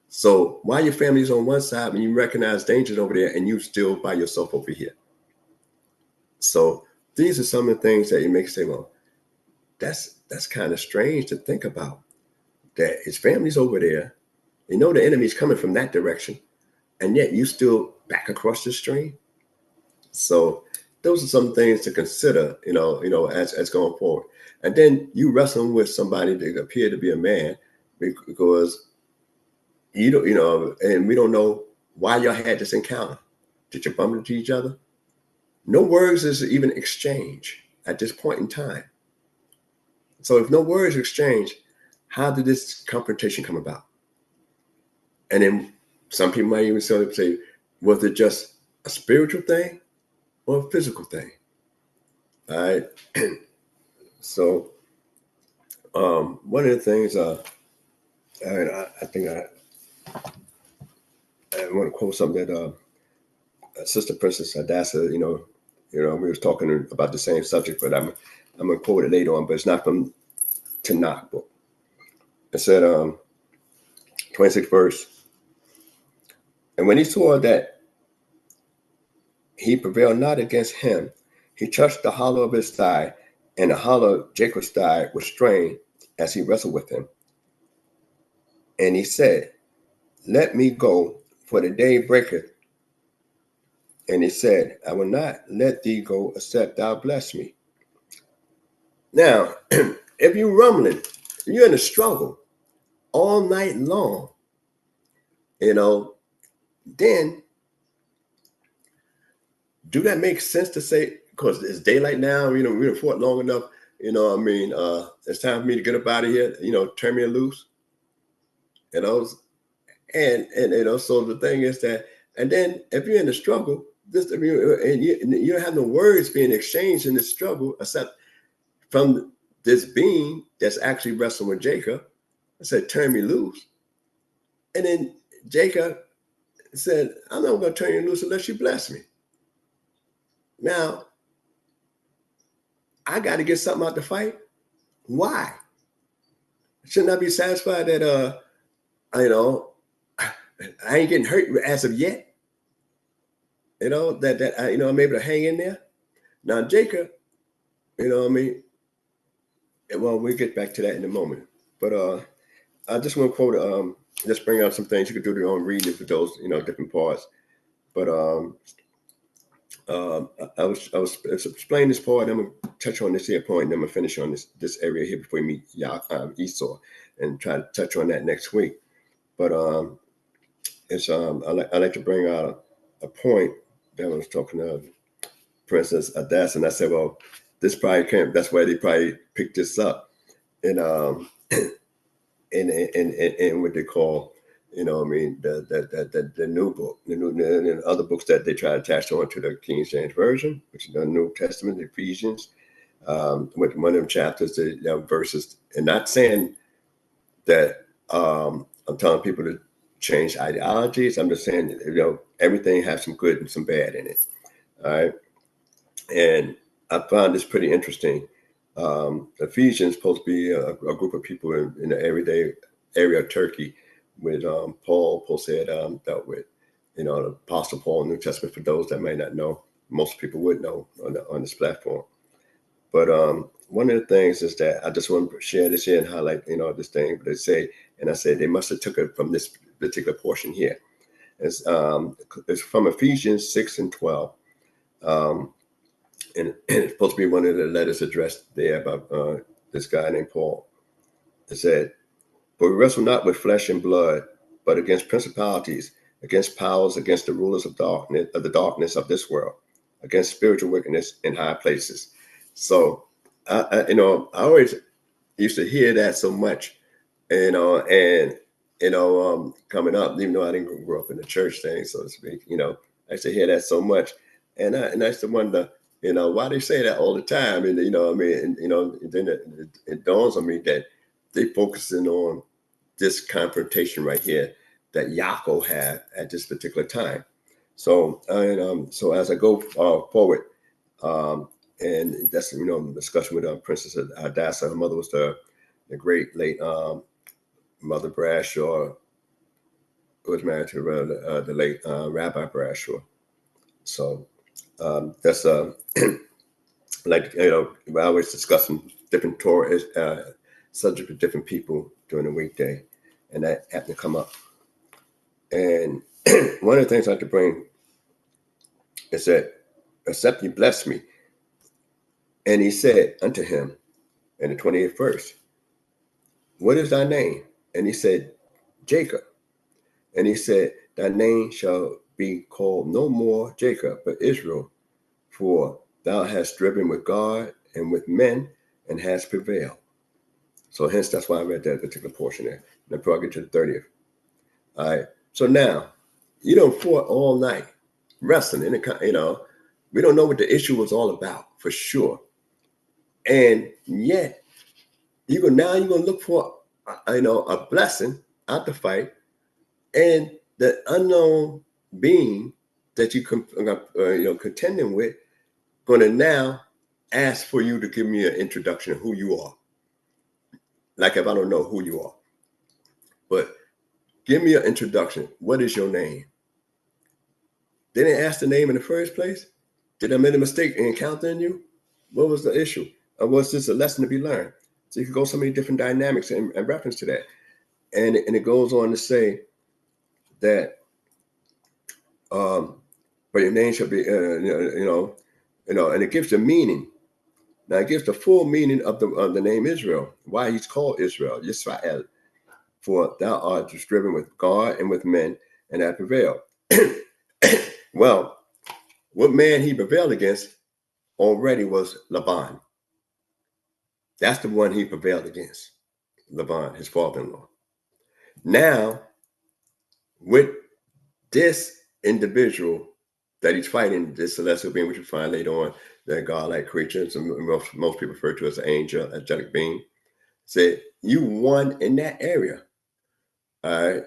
So why your family's on one side when you recognize dangers over there and you still by yourself over here? So these are some of the things that you make say, well, that's kind of strange to think about. That his family's over there, the enemy's coming from that direction, and yet you still back across the stream. So those are some things to consider, as going forward. And then you wrestling with somebody that appear to be a man, because and we don't know why y'all had this encounter. Did you bump into each other? No words is even exchanged at this point in time. So if no words exchanged, how did this confrontation come about? And then some people might even say, was it just a spiritual thing or a physical thing? All right. So one of the things I think I want to quote something that Sister Princess Hadassah, we was talking about the same subject, but I'm going to quote it later on, but it's not from Tanakh book. It said, 26th verse, and when he saw that he prevailed not against him, he touched the hollow of his thigh, and the hollow of Jacob's thigh was strained as he wrestled with him. And he said, let me go, for the day breaketh. And he said, I will not let thee go except thou bless me. Now, if you're rumbling, you're in a struggle all night long, then do that make sense to say, because it's daylight now, we've fought long enough, it's time for me to get up out of here, turn me loose, and so the thing is that, and then if you're in a struggle, and you don't have no words being exchanged in this struggle, except from this being that's actually wrestling with Jacob. I said, turn me loose. And then Jacob said, I'm not going to turn you loose unless you bless me. Now, I got to get something out the fight. Why? Shouldn't I be satisfied that, I ain't getting hurt as of yet? That I'm able to hang in there. Now, Jacob, well, we'll get back to that in a moment. But I just want to quote, just bring out some things you could do your own reading for those, different parts. But I was explaining this part, and I'm going to touch on this here point, and then I'm going to finish on this area here before we meet Esau, and try to touch on that next week. But it's I like to bring out a point that I was talking to Princess Hadassah, and I said, well, this probably can't. That's why they probably picked this up, and what they call, You know what I mean? The new book, the other books that they try to attach on to the King James Version, which is the New Testament, Ephesians, with one of them chapters, the verses, and not saying that I'm telling people to change ideologies. I'm just saying, everything has some good and some bad in it. All right. And I found this pretty interesting. Ephesians supposed to be a group of people in the everyday area of Turkey with Paul said dealt with, the Apostle Paul in the New Testament. For those that may not know, most people would know on this platform. But one of the things is that I just want to share this here and highlight, this thing. But they say, and I said they must have took it from this particular portion here. It's from Ephesians 6:12. And it's supposed to be one of the letters addressed there by this guy named Paul. It said, "But we wrestle not with flesh and blood, but against principalities, against powers, against the rulers of the darkness of this world, against spiritual wickedness in high places." So, I always used to hear that so much, and coming up, even though I didn't grow up in the church thing, so to speak, I used to hear that so much, and I used to wonder, why they say that all the time, and then it dawns on me that they focusing on this confrontation right here that Yaakov had at this particular time. So, so as I go forward, and that's discussion with Princess Hadassah. Her mother was the great late Mother Bradshaw, who was married to the late Rabbi Bradshaw. So that's like we're always discussing different Torah subject with different people during the weekday, and that happened to come up. And one of the things I like to bring is that, "Except you bless me." And he said unto him in the 28th verse, "What is thy name?" And he said, "Jacob." And he said, "Thy name shall be called no more Jacob, but Israel, for thou hast striven with God and with men and hast prevailed." So hence, that's why I read that particular portion there. And before I get to the 30th. All right. So now, you don't fought all night wrestling. We don't know what the issue was all about for sure. And yet, you're going to look for, a blessing out the fight, and the unknown being that you contending with, going to now ask for you to give me an introduction of who you are. Like if I don't know who you are, but give me an introduction. What is your name? They didn't ask the name in the first place. Did I make a mistake in encountering you? What was the issue? Or was this a lesson to be learned? So you can go so many different dynamics in reference to that. And it goes on to say that, but your name shall be, and it gives the meaning. Now it gives the full meaning of the name Israel, why he's called Israel, Yisrael, for thou art striven with God and with men, and have prevailed. Well, what man he prevailed against already was Laban. That's the one he prevailed against, Laban, his father-in-law. Now, with this individual that he's fighting, this celestial being, which you find later on, the godlike creature, most people refer to as an angel, angelic being, said, you won in that area. All right.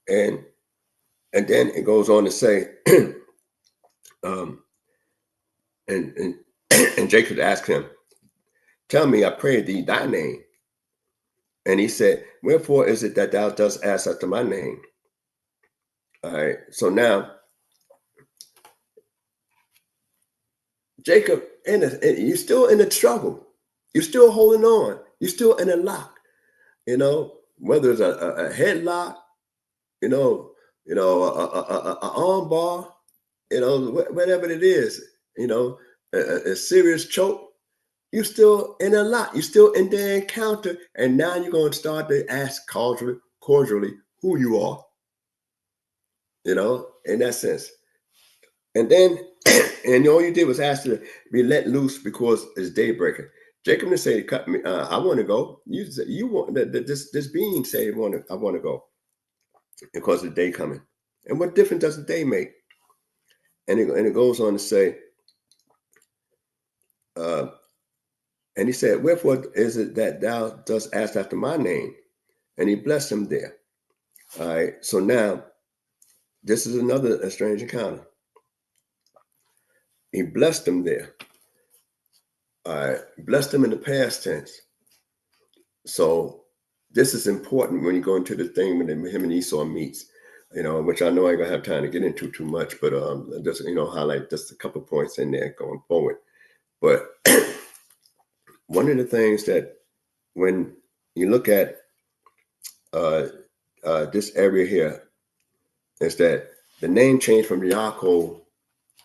And then it goes on to say, and Jacob asked him, "Tell me, I pray thee, thy name." And he said, "Wherefore is it that thou dost ask after my name?" All right. So now, Jacob, you're still in the struggle. You're still holding on. You're still in a lock. Whether it's a headlock, an arm bar, whatever it is, a serious choke. You're still in a lock. You're still in the encounter, and now you're going to start to ask cordially who you are. In that sense. And then, and all you did was ask to be let loose because it's daybreaking. Jacob didn't say, "Cut me. I want to go." You want this being say, "I want to go." because of the day coming. And what difference does the day make? And it goes on to say, and he said, wherefore is it that thou dost ask after my name? And he blessed him there. All right. So now, this is another strange encounter. He blessed him there. All right. Blessed him in the past tense. So this is important when you go into the thing when him and Esau meets, which I know I ain't gonna have time to get into too much, but just highlight just a couple points in there going forward. But one of the things that when you look at this area here is that the name changed from Yaakov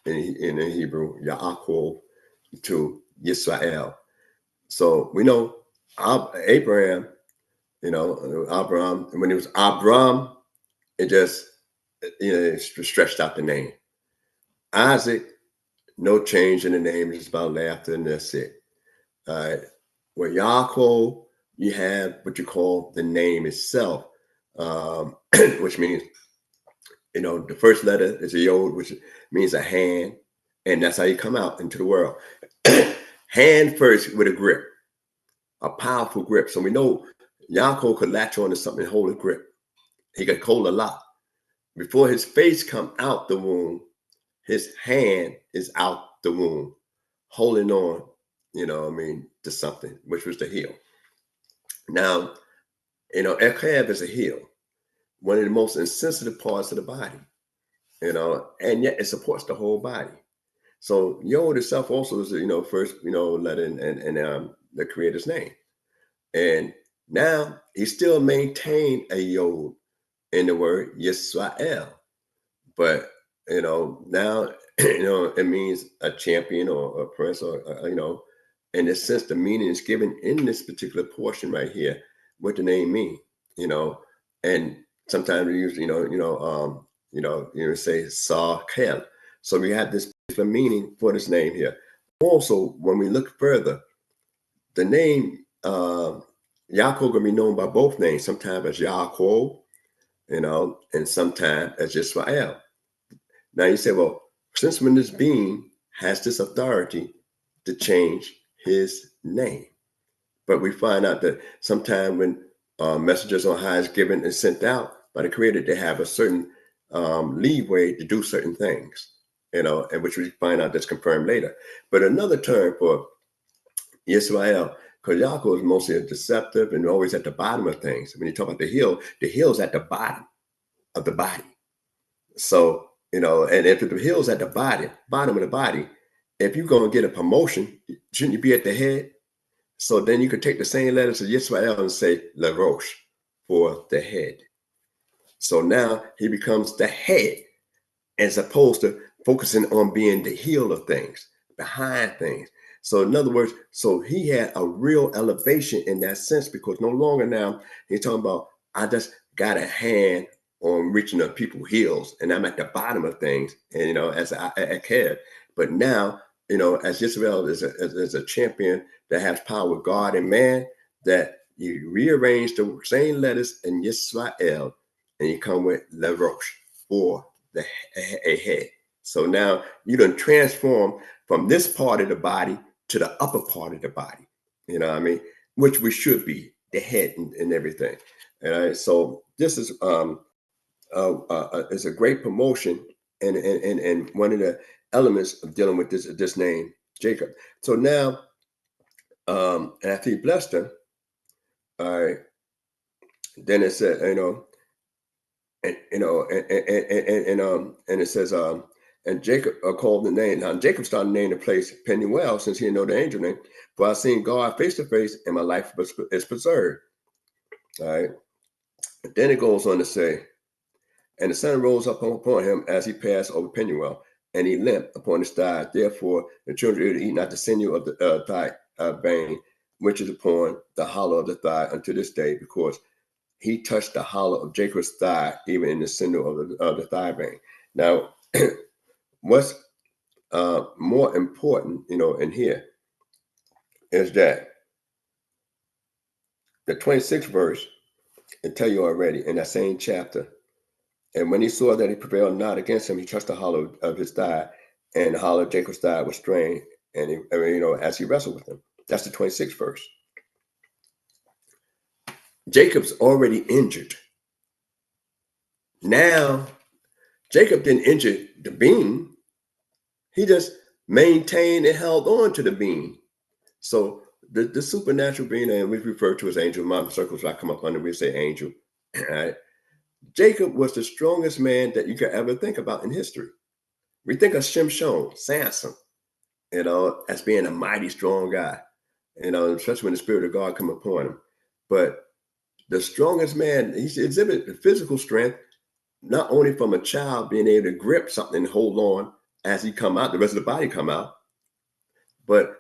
in the Hebrew, Yaakov, to Yisrael. So we know Abraham, Abraham, when it was Abram, it just, it stretched out the name. Isaac, no change in the name, it's about laughter and that's it. All right. Well, Yaakov, you have what you call the name itself, which means, the first letter is a yod, which means a hand, and that's how you come out into the world. Hand first with a grip, a powerful grip. So we know Yaakov could latch on to something and hold a grip. He could hold a lot. Before his face come out the womb, his hand is out the womb, holding on, to something, which was the heel. Now, Ekev is a heel, one of the most insensitive parts of the body, and yet it supports the whole body. So Yod itself also is, first, letter in the Creator's name. And now he still maintained a Yod in the word Yisrael. But, now, it means a champion or a prince or, in this sense, the meaning is given in this particular portion right here, what the name mean, and sometimes we use, say Sa-Kel. So we have this particular meaning for this name here. Also, when we look further, the name Yaakov can be known by both names, sometimes as Yaakov, and sometimes as Yisrael. Now you say, well, since when this being has this authority to change his name? But we find out that sometimes when messages on high is given and sent out by the Creator, they have a certain leeway to do certain things, and which we find out that's confirmed later. But another term for Yisrael, because Yaakov is mostly a deceptive and always at the bottom of things. When you talk about the hill's at the bottom of the body. So, and if the hill's at the bottom of the body, if you're going to get a promotion, shouldn't you be at the head? So then you could take the same letters of Yisrael and say La Roche for the head. So now he becomes the head as opposed to focusing on being the heel of things, behind things. So in other words, so he had a real elevation in that sense, because no longer now he's talking about, I just got a hand on reaching up people's heels and I'm at the bottom of things, and as a kid. But now, as Israel is a champion that has power with God and man, that you rearrange the same letters in Yisrael and you come with La Roche or a head. So now you done transform from this part of the body to the upper part of the body, which we should be, the head and everything. And so this is a great promotion and one of the elements of dealing with this name, Jacob. So now, and after he blessed him, all right, then it said, and it says, and Jacob called the name. Now Jacob started naming the place Peniel, since he didn't know the angel name. For I've seen God face to face, and my life is preserved. All right. But then it goes on to say, and the sun rose up upon him as he passed over Peniel, and he limped upon his thigh. Therefore, the children of Israel eat not the sinew of the thigh vein, which is upon the hollow of the thigh unto this day, because he touched the hollow of Jacob's thigh, even in the sinew of the thigh vein. Now, what's more important, in here is that the 26th verse, it tell you already in that same chapter, And when he saw that he prevailed not against him, he touched the hollow of his thigh, and the hollow of Jacob's thigh was strained, and as he wrestled with him. That's the 26th verse. Jacob's already injured. Now, Jacob didn't injure the beam. He just maintained and held on to the beam. So the supernatural being, and we refer to as angel, my circles I come up under, we say angel. All right. Jacob was the strongest man that you could ever think about in history. We think of Shimshon, Samson, as being a mighty strong guy, especially when the Spirit of God come upon him. But the strongest man, he exhibited physical strength, not only from a child being able to grip something and hold on as he come out, the rest of the body come out, but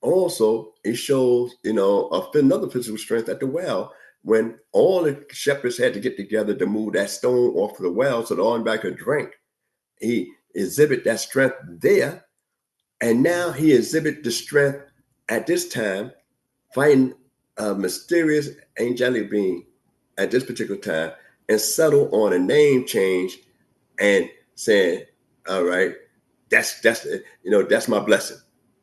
also it shows, another physical strength at the well, when all the shepherds had to get together to move that stone off of the well so the on-back could drink. He exhibit that strength there, and now he exhibit the strength at this time fighting a mysterious angelic being at this particular time, and settle on a name change and saying, all right, that's my blessing,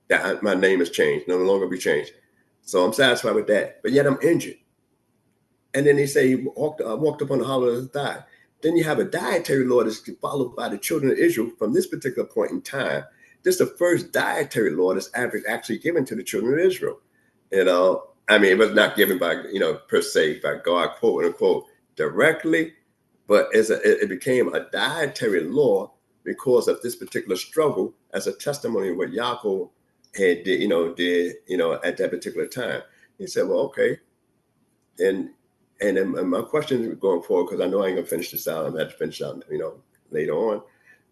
that my name has changed, no longer be changed. So I'm satisfied with that, but yet I'm injured. And then they say he walked up on the hollow of his thigh. Then you have a dietary law that's followed by the children of Israel from this particular point in time. This is the first dietary law that's actually given to the children of Israel. It was not given by, per se, by God, quote unquote, directly, but it became a dietary law because of this particular struggle as a testimony of what Yaakov had did at that particular time. He said, well, okay. And my question going forward, because I know I ain't gonna finish this out, I'm gonna have to finish out, later on,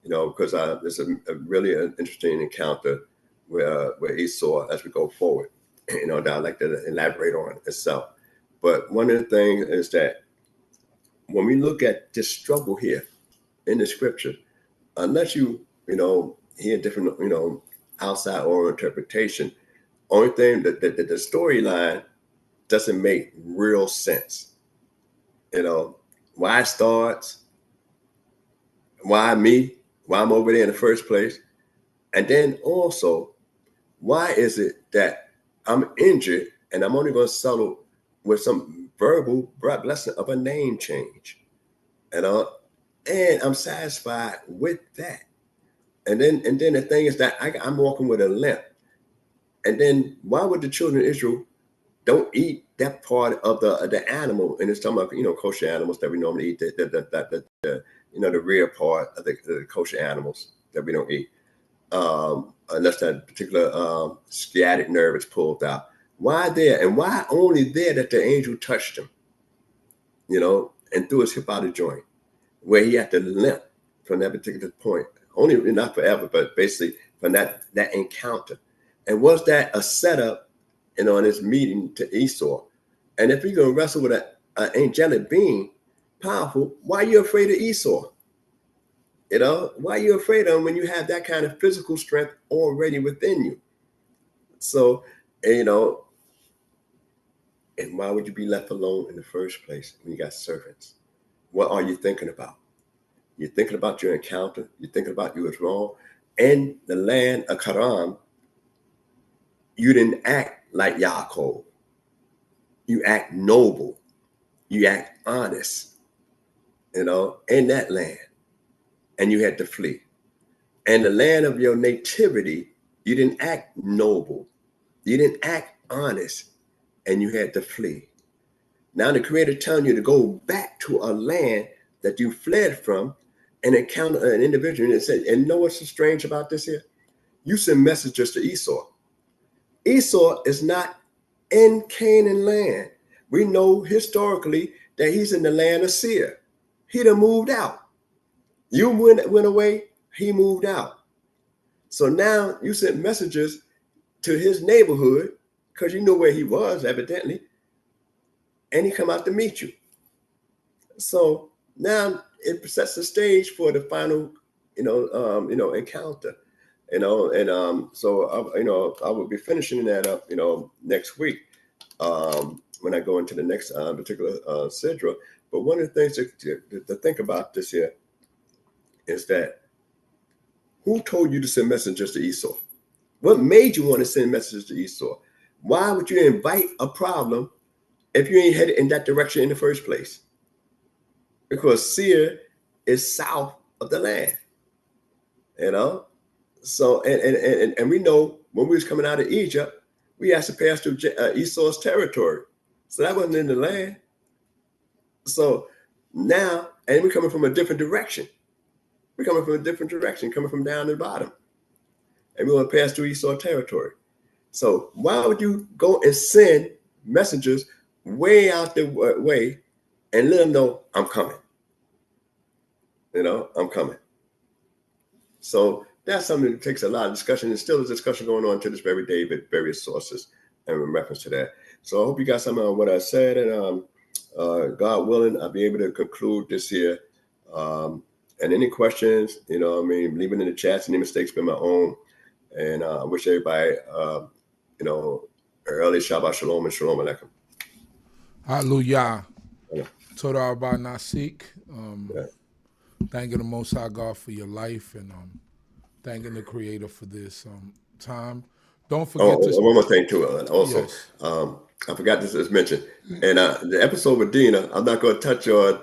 because there's a really interesting encounter where Esau as we go forward, that I'd like to elaborate on itself. But one of the things is that when we look at this struggle here in the scripture, unless you hear different, outside oral interpretation, only thing that the storyline doesn't make real sense. Why it starts, why me, why I'm over there in the first place. And then also, why is it that I'm injured and I'm only going to settle with some verbal blessing of a name change? And I'm satisfied with that. And then the thing is that I'm walking with a limp. And then why would the children of Israel don't eat that part of the animal? And it's talking about, kosher animals that we normally eat, the rear part of the kosher animals that we don't eat, unless that particular sciatic nerve is pulled out. Why there? And why only there that the angel touched him, and threw his hip out of joint, where he had to limp from that particular point? Only not forever, but basically from that encounter. And was that a setup, in his meeting to Esau? And if you're going to wrestle with an angelic being, powerful, why are you afraid of Esau? Why are you afraid of him when you have that kind of physical strength already within you? So, and why would you be left alone in the first place when you got servants? What are you thinking about? You're thinking about your encounter. You're thinking about you was wrong. In the land of Karam, you didn't act like Yaakov. You act noble. You act honest, in that land. And you had to flee. And the land of your nativity, you didn't act noble. You didn't act honest, and you had to flee. Now the Creator telling you to go back to a land that you fled from and encounter an individual. And it said, and know what's so strange about this here? You send messengers to Esau. Esau is not in Canaan land. We know historically that he's in the land of Seir. He done moved out. You went away, he moved out. So now you sent messengers to his neighborhood because you know where he was, evidently, and he come out to meet you. So now it sets the stage for the final, encounter, So I will be finishing that up, next week, when I go into the next particular sidra. But one of the things to think about this here is that who told you to send messengers to Esau? What made you want to send messages to Esau? Why would you invite a problem if you ain't headed in that direction in the first place? Because Seir is south of the land, you know? So, and we know when we was coming out of Egypt, we had to pass through Esau's territory. So that wasn't in the land. So now, and we're coming from a different direction. We're coming from a different direction, coming from down to the bottom. And we want to pass through Esau territory. So why would you go and send messengers way out the way and let them know I'm coming? You know, I'm coming. So that's something that takes a lot of discussion. And still is discussion going on to this very day with various sources and in reference to that. So I hope you got something on what I said. And God willing, I'll be able to conclude this here. And any questions, you know, I mean, leave it in the chats. Any mistakes been my own. And I wish everybody, you know, early Shabbat Shalom and Shalom Aleichem. Hallelujah. Yeah. Torah by Nasik. Yeah. Thanking the Most High God for your life, and thanking the Creator for this time. Don't forget one more thing too. Also, yes. I forgot this was mentioned. And the episode with Dina, I'm not going to touch on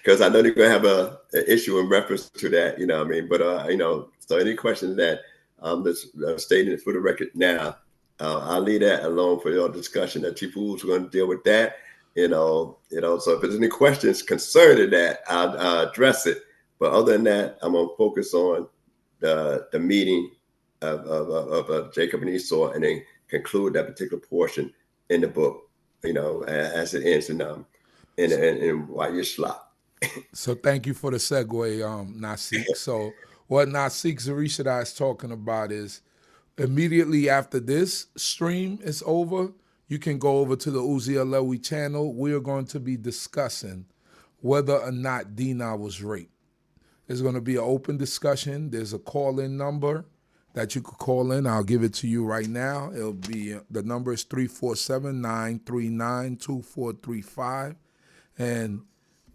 because I know they're going to have an issue in reference to that. You know what I mean? But you know, so any questions that that's stating it for the record now, I'll leave that alone for your discussion. That Chief Woo's going to deal with that. You know. So if there's any questions concerning that, I'll address it. But other than that, I'm going to focus on the meeting of Jacob and Esau, and then conclude that particular portion in the book. You know, as it ends in Wayishlach. So thank you for the segue, Nasik. So what Nasik Zurishaddai is talking about is immediately after this stream is over, you can go over to the Uziah Lewi channel. We are going to be discussing whether or not Dinah was raped. There's going to be an open discussion. There's a call-in number that you could call in. I'll give it to you right now. It'll be, the number is 347-939-2435. And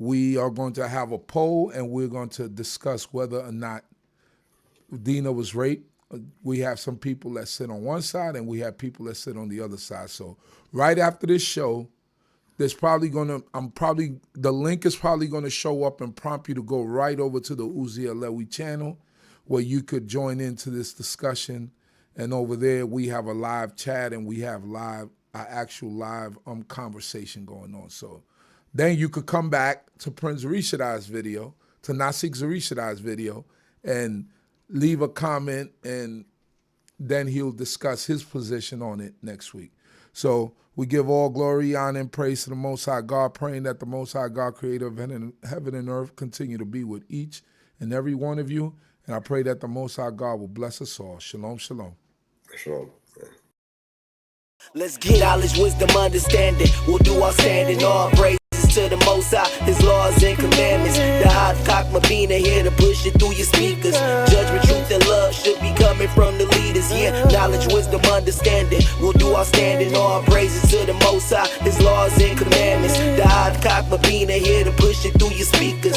we are going to have a poll, and we're going to discuss whether or not Dinah was raped. We have some people that sit on one side, and we have people that sit on the other side. So right after this show, there's probably the link is probably going to show up and prompt you to go right over to the Uziah Lewi channel, where you could join into this discussion. And over there, we have a live chat, and we have actual live conversation going on. So then you could come back to Prince Zurishaddai's video, to Nasik Zurishaddai's video, and leave a comment, and then he'll discuss his position on it next week. So we give all glory, honor, and praise to the Most High God, praying that the Most High God, creator of heaven and earth, continue to be with each and every one of you. And I pray that the Most High God will bless us all. Shalom, shalom. Shalom. Let's get knowledge, wisdom, understanding. We'll do our standing, all praises to the Most High, His laws and commandments. The CHOKMAH BINAH here to push it through your speakers. Judgment, truth, and love should be coming from the leaders. Yeah, knowledge, wisdom, understanding. We'll do our standing, all praises to the Most High, His laws and commandments. The CHOKMAH BINAH here to push it through your speakers.